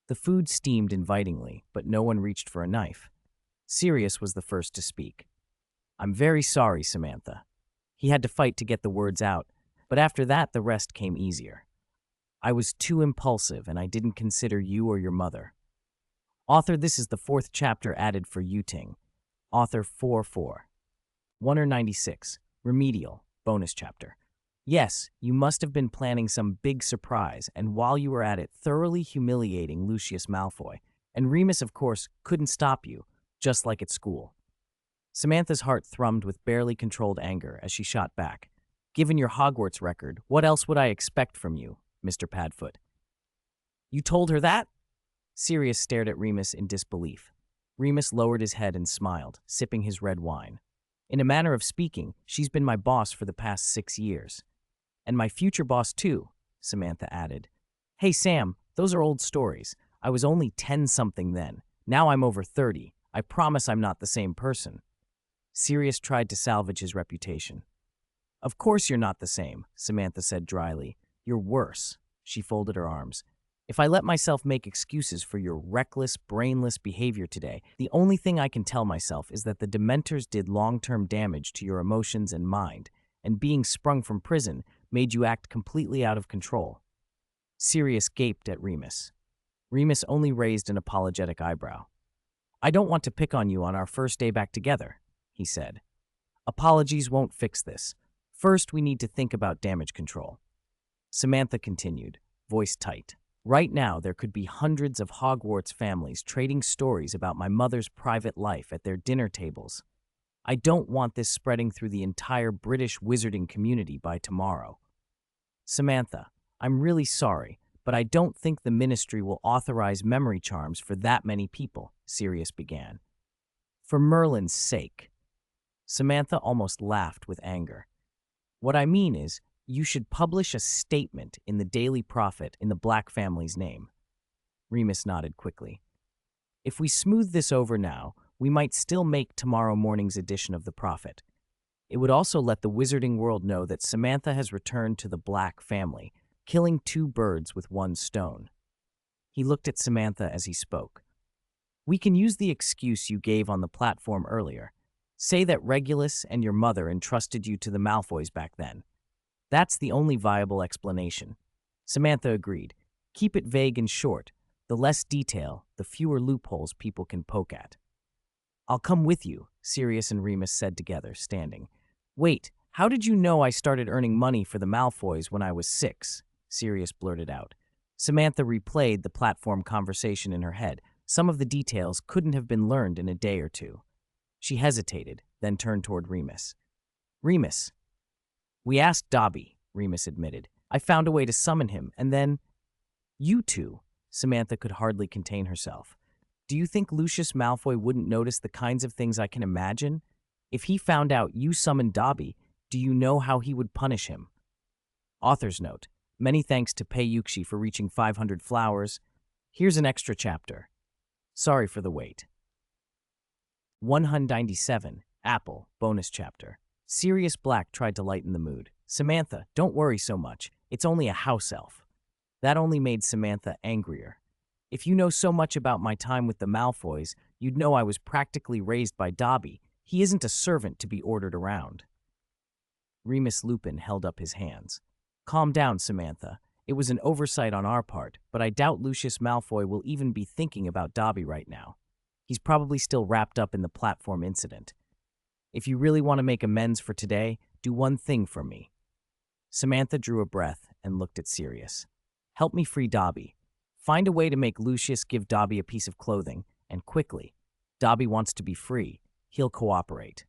The food steamed invitingly, but no one reached for a knife. Sirius was the first to speak. I'm very sorry, Samantha. He had to fight to get the words out, but after that the rest came easier. I was too impulsive and I didn't consider you or your mother. Author, this is the 4th chapter added for Yuting. Author 4-4. 196. Remedial. Bonus chapter. Yes, you must have been planning some big surprise, and while you were at it, thoroughly humiliating Lucius Malfoy. And Remus, of course, couldn't stop you. just like at school. Samantha's heart thrummed with barely controlled anger as she shot back. Given your Hogwarts record, what else would I expect from you, Mr. Padfoot? You told her that? Sirius stared at Remus in disbelief. Remus lowered his head and smiled, sipping his red wine. In a manner of speaking, she's been my boss for the past 6 years. And my future boss too, Samantha added. Hey Sam, those are old stories. I was only 10-something then. Now I'm over 30. I promise I'm not the same person. Sirius tried to salvage his reputation. Of course you're not the same, Samantha said dryly. You're worse. She folded her arms. If I let myself make excuses for your reckless, brainless behavior today, the only thing I can tell myself is that the Dementors did long-term damage to your emotions and mind, and being sprung from prison made you act completely out of control. Sirius gaped at Remus. Remus only raised an apologetic eyebrow. I don't want to pick on you on our first day back together, he said. Apologies won't fix this. First, we need to think about damage control. Samantha continued, voice tight. Right now, there could be hundreds of Hogwarts families trading stories about my mother's private life at their dinner tables. I don't want this spreading through the entire British wizarding community by tomorrow. Samantha, I'm really sorry, but I don't think the Ministry will authorize memory charms for that many people, Sirius began. For Merlin's sake. Samantha almost laughed with anger. What I mean is, you should publish a statement in the Daily Prophet in the Black family's name. Remus nodded quickly. If we smooth this over now, we might still make tomorrow morning's edition of the Prophet. It would also let the wizarding world know that Samantha has returned to the Black family, killing 2 birds with 1 stone. He looked at Samantha as he spoke. We can use the excuse you gave on the platform earlier. Say that Regulus and your mother entrusted you to the Malfoys back then. That's the only viable explanation. Samantha agreed. Keep it vague and short. The less detail, the fewer loopholes people can poke at. I'll come with you, Sirius and Remus said together, standing. Wait, how did you know I started earning money for the Malfoys when I was 6? Sirius blurted out. Samantha replayed the platform conversation in her head. Some of the details couldn't have been learned in a day or two. She hesitated, then turned toward Remus. Remus. We asked Dobby, Remus admitted. I found a way to summon him, and then… You two, Samantha could hardly contain herself. Do you think Lucius Malfoy wouldn't notice the kinds of things I can imagine? If he found out you summoned Dobby, do you know how he would punish him? Author's note. Many thanks to Pei Yuxi for reaching 500 flowers. Here's an extra chapter. Sorry for the wait. 197, Apple, bonus chapter. Sirius Black tried to lighten the mood. Samantha, don't worry so much. It's only a house elf. That only made Samantha angrier. If you know so much about my time with the Malfoys, you'd know I was practically raised by Dobby. He isn't a servant to be ordered around. Remus Lupin held up his hands. Calm down, Samantha. It was an oversight on our part, but I doubt Lucius Malfoy will even be thinking about Dobby right now. He's probably still wrapped up in the platform incident. If you really want to make amends for today, do one thing for me. Samantha drew a breath and looked at Sirius. Help me free Dobby. Find a way to make Lucius give Dobby a piece of clothing, and quickly. Dobby wants to be free. He'll cooperate.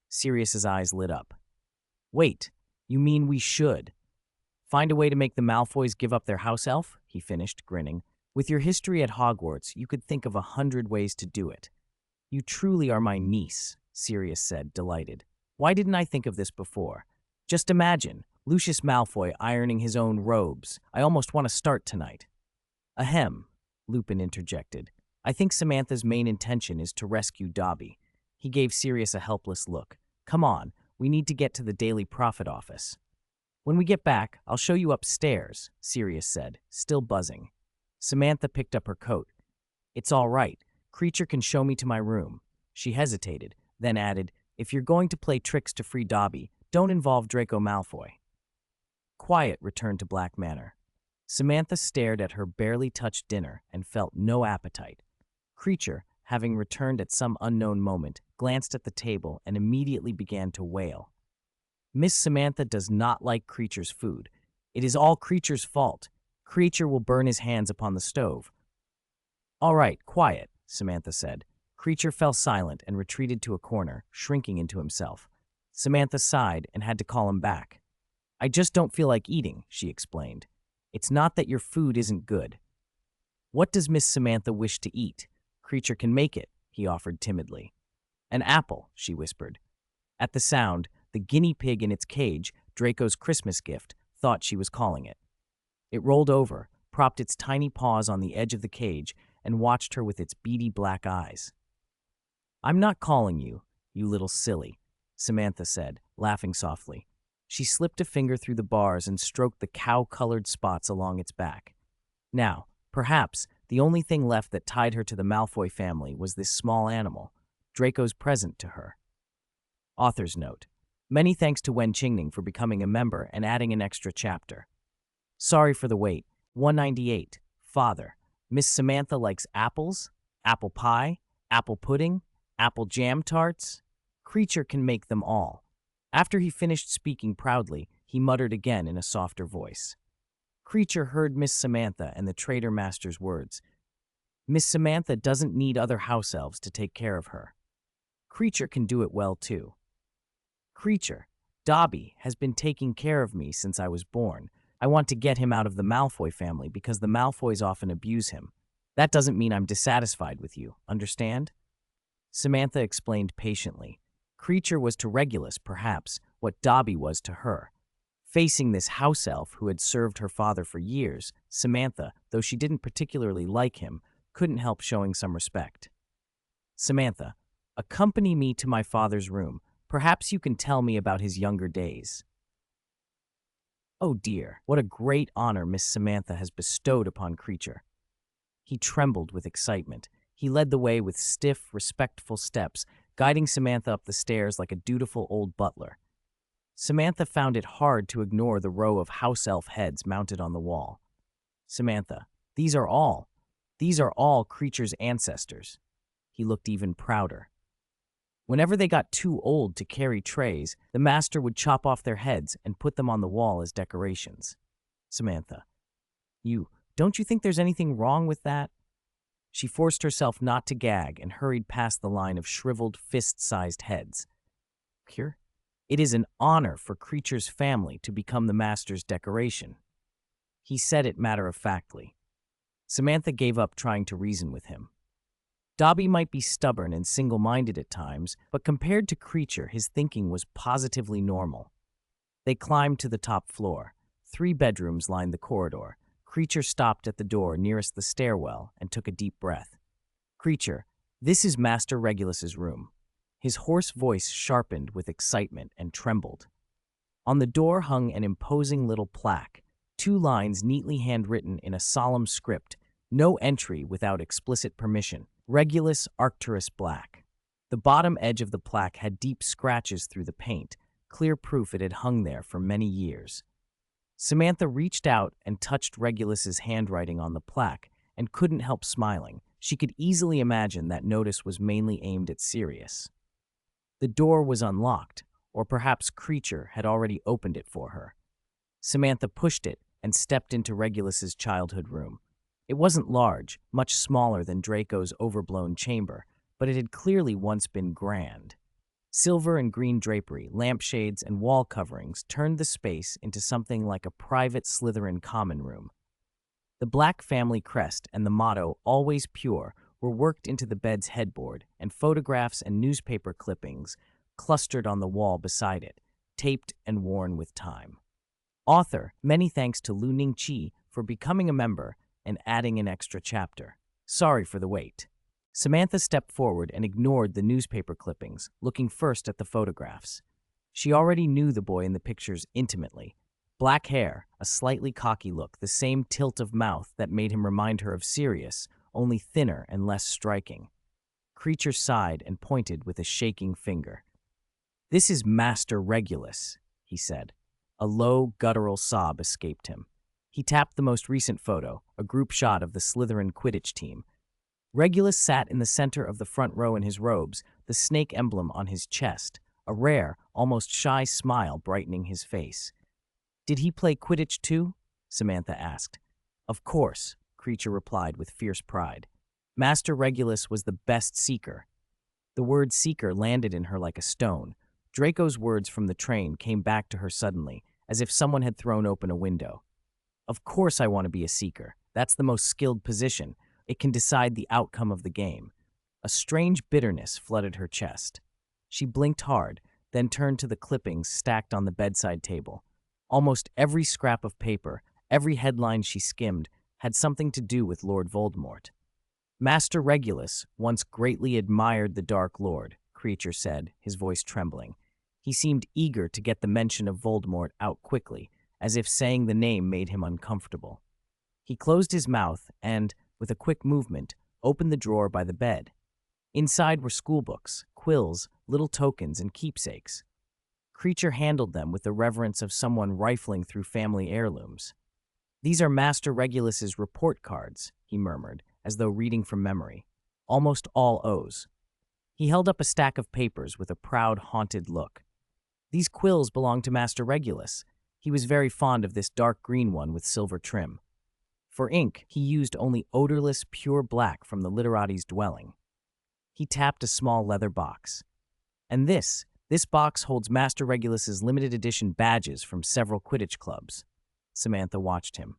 Sirius's eyes lit up. Wait, you mean we should? Find a way to make the Malfoys give up their house elf? He finished, grinning. With your history at Hogwarts, you could think of 100 ways to do it. You truly are my niece, Sirius said, delighted. Why didn't I think of this before? Just imagine, Lucius Malfoy ironing his own robes. I almost want to start tonight. Ahem, Lupin interjected. I think Samantha's main intention is to rescue Dobby. He gave Sirius a helpless look. Come on, we need to get to the Daily Prophet office. When we get back, I'll show you upstairs, Sirius said, still buzzing. Samantha picked up her coat. It's all right. Creature can show me to my room. She hesitated, then added, if you're going to play tricks to free Dobby, don't involve Draco Malfoy. Quiet returned to Black Manor. Samantha stared at her barely touched dinner and felt no appetite. Creature, having returned at some unknown moment, glanced at the table and immediately began to wail. Miss Samantha does not like Creature's food. It is all Creature's fault. Creature will burn his hands upon the stove. All right, quiet, Samantha said. Creature fell silent and retreated to a corner, shrinking into himself. Samantha sighed and had to call him back. I just don't feel like eating, she explained. It's not that your food isn't good. What does Miss Samantha wish to eat? Creature can make it, he offered timidly. An apple, she whispered. At the sound, the guinea pig in its cage, Draco's Christmas gift, thought she was calling it. It rolled over, propped its tiny paws on the edge of the cage, and watched her with its beady black eyes. I'm not calling you, you little silly, Samantha said, laughing softly. She slipped a finger through the bars and stroked the cow-colored spots along its back. Now, perhaps, the only thing left that tied her to the Malfoy family was this small animal, Draco's present to her. Author's note. Many thanks to Wen Qingning for becoming a member and adding an extra chapter. Sorry for the wait. 198. Father. Miss Samantha likes apples, apple pie, apple pudding, apple jam tarts. Creature can make them all. After he finished speaking proudly, he muttered again in a softer voice. Creature heard Miss Samantha and the trader master's words. Miss Samantha doesn't need other house elves to take care of her. Creature can do it well too. Creature, Dobby has been taking care of me since I was born. I want to get him out of the Malfoy family because the Malfoys often abuse him. That doesn't mean I'm dissatisfied with you, understand? Samantha explained patiently. Creature was to Regulus, perhaps, what Dobby was to her. Facing this house elf who had served her father for years, Samantha, though she didn't particularly like him, couldn't help showing some respect. Samantha, accompany me to my father's room. Perhaps you can tell me about his younger days. Oh dear, what a great honor Miss Samantha has bestowed upon Creature. He trembled with excitement. He led the way with stiff, respectful steps, guiding Samantha up the stairs like a dutiful old butler. Samantha found it hard to ignore the row of house elf heads mounted on the wall. Samantha, these are all Creature's ancestors. He looked even prouder. Whenever they got too old to carry trays, the master would chop off their heads and put them on the wall as decorations. Samantha, don't you think there's anything wrong with that? She forced herself not to gag and hurried past the line of shriveled, fist-sized heads. Here, it is an honor for Creature's family to become the master's decoration. He said it matter-of-factly. Samantha gave up trying to reason with him. Dobby might be stubborn and single-minded at times, but compared to Creature, his thinking was positively normal. They climbed to the top floor. 3 bedrooms lined the corridor. Creature stopped at the door nearest the stairwell and took a deep breath. Creature, this is Master Regulus's room. His hoarse voice sharpened with excitement and trembled. On the door hung an imposing little plaque, 2 lines neatly handwritten in a solemn script, no entry without explicit permission. Regulus Arcturus Black. The bottom edge of the plaque had deep scratches through the paint, clear proof it had hung there for many years. Samantha reached out and touched Regulus's handwriting on the plaque and couldn't help smiling. She could easily imagine that notice was mainly aimed at Sirius. The door was unlocked, or perhaps Creature had already opened it for her. Samantha pushed it and stepped into Regulus's childhood room. It wasn't large, much smaller than Draco's overblown chamber, but it had clearly once been grand. Silver and green drapery, lampshades, and wall coverings turned the space into something like a private Slytherin common room. The black family crest and the motto, "Always Pure," were worked into the bed's headboard, and photographs and newspaper clippings clustered on the wall beside it, taped and worn with time. Author, many thanks to Lu Ningqi for becoming a member and adding an extra chapter. Sorry for the wait. Samantha stepped forward and ignored the newspaper clippings, looking first at the photographs. She already knew the boy in the pictures intimately. Black hair, a slightly cocky look, the same tilt of mouth that made him remind her of Sirius, only thinner and less striking. Creature sighed and pointed with a shaking finger. This is Master Regulus, he said. A low, guttural sob escaped him. He tapped the most recent photo, a group shot of the Slytherin Quidditch team. Regulus sat in the center of the front row in his robes, the snake emblem on his chest, a rare, almost shy smile brightening his face. Did he play Quidditch too? Samantha asked. Of course, Creature replied with fierce pride. Master Regulus was the best seeker, The word seeker landed in her like a stone. Draco's words from the train came back to her suddenly, as if someone had thrown open a window. Of course I want to be a seeker. That's the most skilled position. It can decide the outcome of the game. A strange bitterness flooded her chest. She blinked hard, then turned to the clippings stacked on the bedside table. Almost every scrap of paper, every headline she skimmed, had something to do with Lord Voldemort. Master Regulus once greatly admired the Dark Lord, Creature said, his voice trembling. He seemed eager to get the mention of Voldemort out quickly, as if saying the name made him uncomfortable. He closed his mouth and, with a quick movement, opened the drawer by the bed. Inside were schoolbooks, quills, little tokens, and keepsakes. Creature handled them with the reverence of someone rifling through family heirlooms. "These are Master Regulus's report cards," he murmured, as though reading from memory. "Almost all O's." He held up a stack of papers with a proud, haunted look. "These quills belong to Master Regulus. He was very fond of this dark green one with silver trim. For ink, he used only odorless, pure black from the literati's dwelling." He tapped a small leather box. "And this box holds Master Regulus's limited edition badges from several Quidditch clubs." Samantha watched him.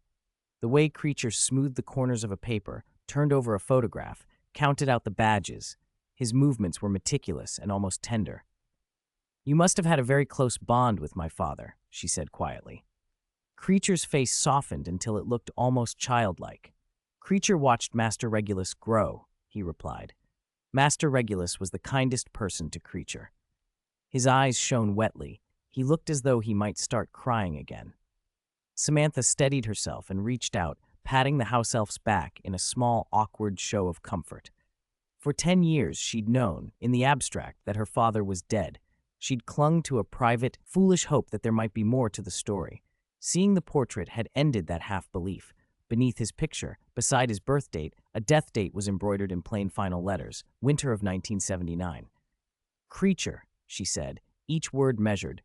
The way Creature smoothed the corners of a paper, turned over a photograph, counted out the badges. His movements were meticulous and almost tender. "You must have had a very close bond with my father," she said quietly. Creature's face softened until it looked almost childlike. "Creature watched Master Regulus grow," he replied. Master Regulus was the kindest person to Creature. His eyes shone wetly. He looked as though he might start crying again. Samantha steadied herself and reached out, patting the house elf's back in a small, awkward show of comfort. For 10 years, she'd known, in the abstract, that her father was dead. She'd clung to a private, foolish hope that there might be more to the story. Seeing the portrait had ended that half-belief. Beneath his picture, beside his birth date, a death date was embroidered in plain final letters, winter of 1979. "Creature," she said, each word measured.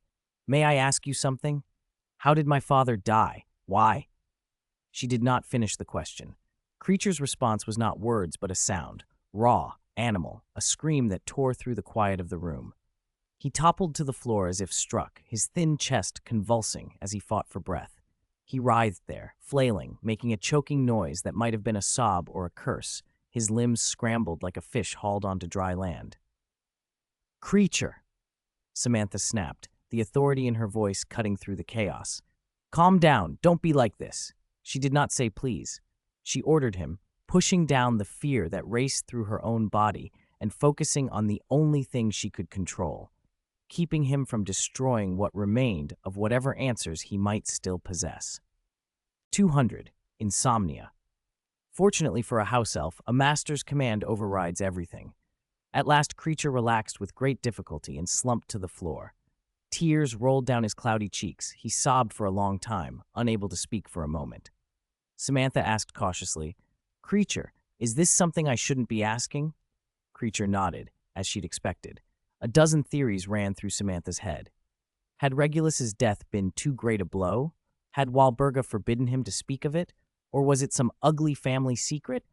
"May I ask you something? How did my father die? Why?" She did not finish the question. Creature's response was not words, but a sound. Raw, animal, a scream that tore through the quiet of the room. He toppled to the floor as if struck, his thin chest convulsing as he fought for breath. He writhed there, flailing, making a choking noise that might have been a sob or a curse. His limbs scrambled like a fish hauled onto dry land. "Creature!" Samantha snapped, the authority in her voice cutting through the chaos. "Calm down, don't be like this." She did not say please. She ordered him, pushing down the fear that raced through her own body and focusing on the only thing she could control, keeping him from destroying what remained of whatever answers he might still possess. 200. Insomnia. Fortunately for a house elf, a master's command overrides everything. At last, Creature relaxed with great difficulty and slumped to the floor. Tears rolled down his cloudy cheeks. He sobbed for a long time, unable to speak for a moment. Samantha asked cautiously, "Creature, is this something I shouldn't be asking?" Creature nodded, as she'd expected. A dozen theories ran through Samantha's head. Had Regulus's death been too great a blow? Had Walburga forbidden him to speak of it? Or was it some ugly family secret?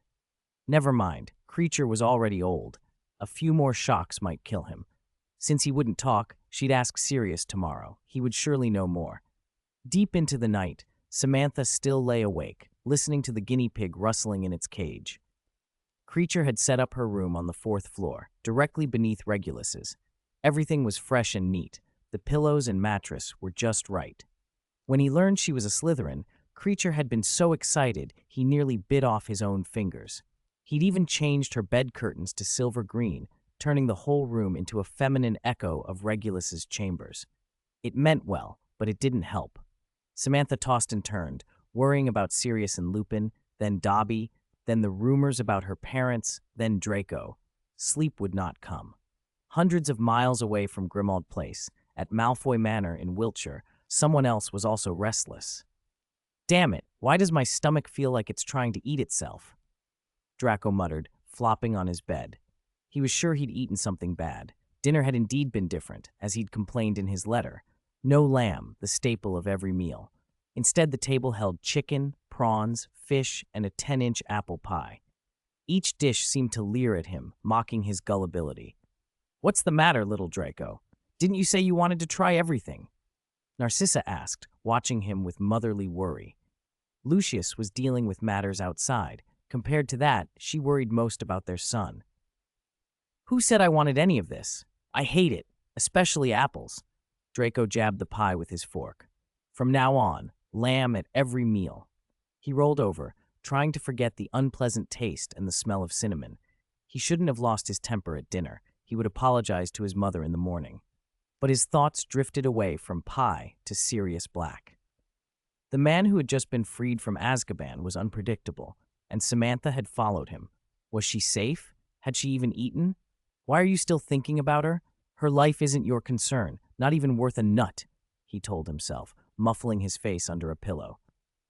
Never mind, Creature was already old. A few more shocks might kill him. Since he wouldn't talk, she'd ask Sirius tomorrow. He would surely know more. Deep into the night, Samantha still lay awake, listening to the guinea pig rustling in its cage. Creature had set up her room on the 4th floor, directly beneath Regulus's. Everything was fresh and neat. The pillows and mattress were just right. When he learned she was a Slytherin, Creature had been so excited he nearly bit off his own fingers. He'd even changed her bed curtains to silver green, turning the whole room into a feminine echo of Regulus's chambers. It meant well, but it didn't help. Samantha tossed and turned, worrying about Sirius and Lupin, then Dobby, then the rumors about her parents, then Draco. Sleep would not come. Hundreds of miles away from Grimmauld Place, at Malfoy Manor in Wiltshire, someone else was also restless. "Damn it, why does my stomach feel like it's trying to eat itself?" Draco muttered, flopping on his bed. He was sure he'd eaten something bad. Dinner had indeed been different, as he'd complained in his letter. No lamb, the staple of every meal. Instead, the table held chicken, prawns, fish, and a 10-inch apple pie. Each dish seemed to leer at him, mocking his gullibility. What's the matter, little Draco? Didn't you say you wanted to try everything? Narcissa asked, watching him with motherly worry. Lucius was dealing with matters outside. Compared to that, she worried most about their son. Who said I wanted any of this? I hate it, especially apples. Draco jabbed the pie with his fork. From now on, lamb at every meal. He rolled over, trying to forget the unpleasant taste and the smell of cinnamon. He shouldn't have lost his temper at dinner. He would apologize to his mother in the morning. But his thoughts drifted away from pie to Sirius Black. The man who had just been freed from Azkaban was unpredictable, and Samantha had followed him. Was she safe? Had she even eaten? Why are you still thinking about her? Her life isn't your concern, not even worth a nut, he told himself, muffling his face under a pillow.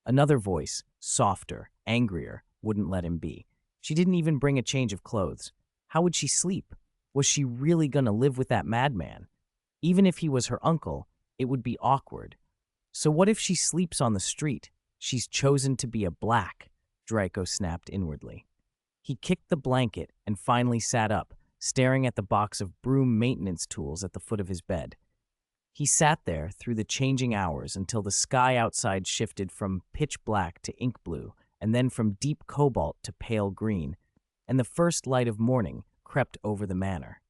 Another voice, softer, angrier, wouldn't let him be. She didn't even bring a change of clothes. How would she sleep? Was she really going to live with that madman? Even if he was her uncle, it would be awkward. So what if she sleeps on the street? She's chosen to be a Black, Draco snapped inwardly. He kicked the blanket and finally sat up, staring at the box of broom maintenance tools at the foot of his bed. He sat there through the changing hours until the sky outside shifted from pitch black to ink blue, and then from deep cobalt to pale green, and the first light of morning crept over the manor.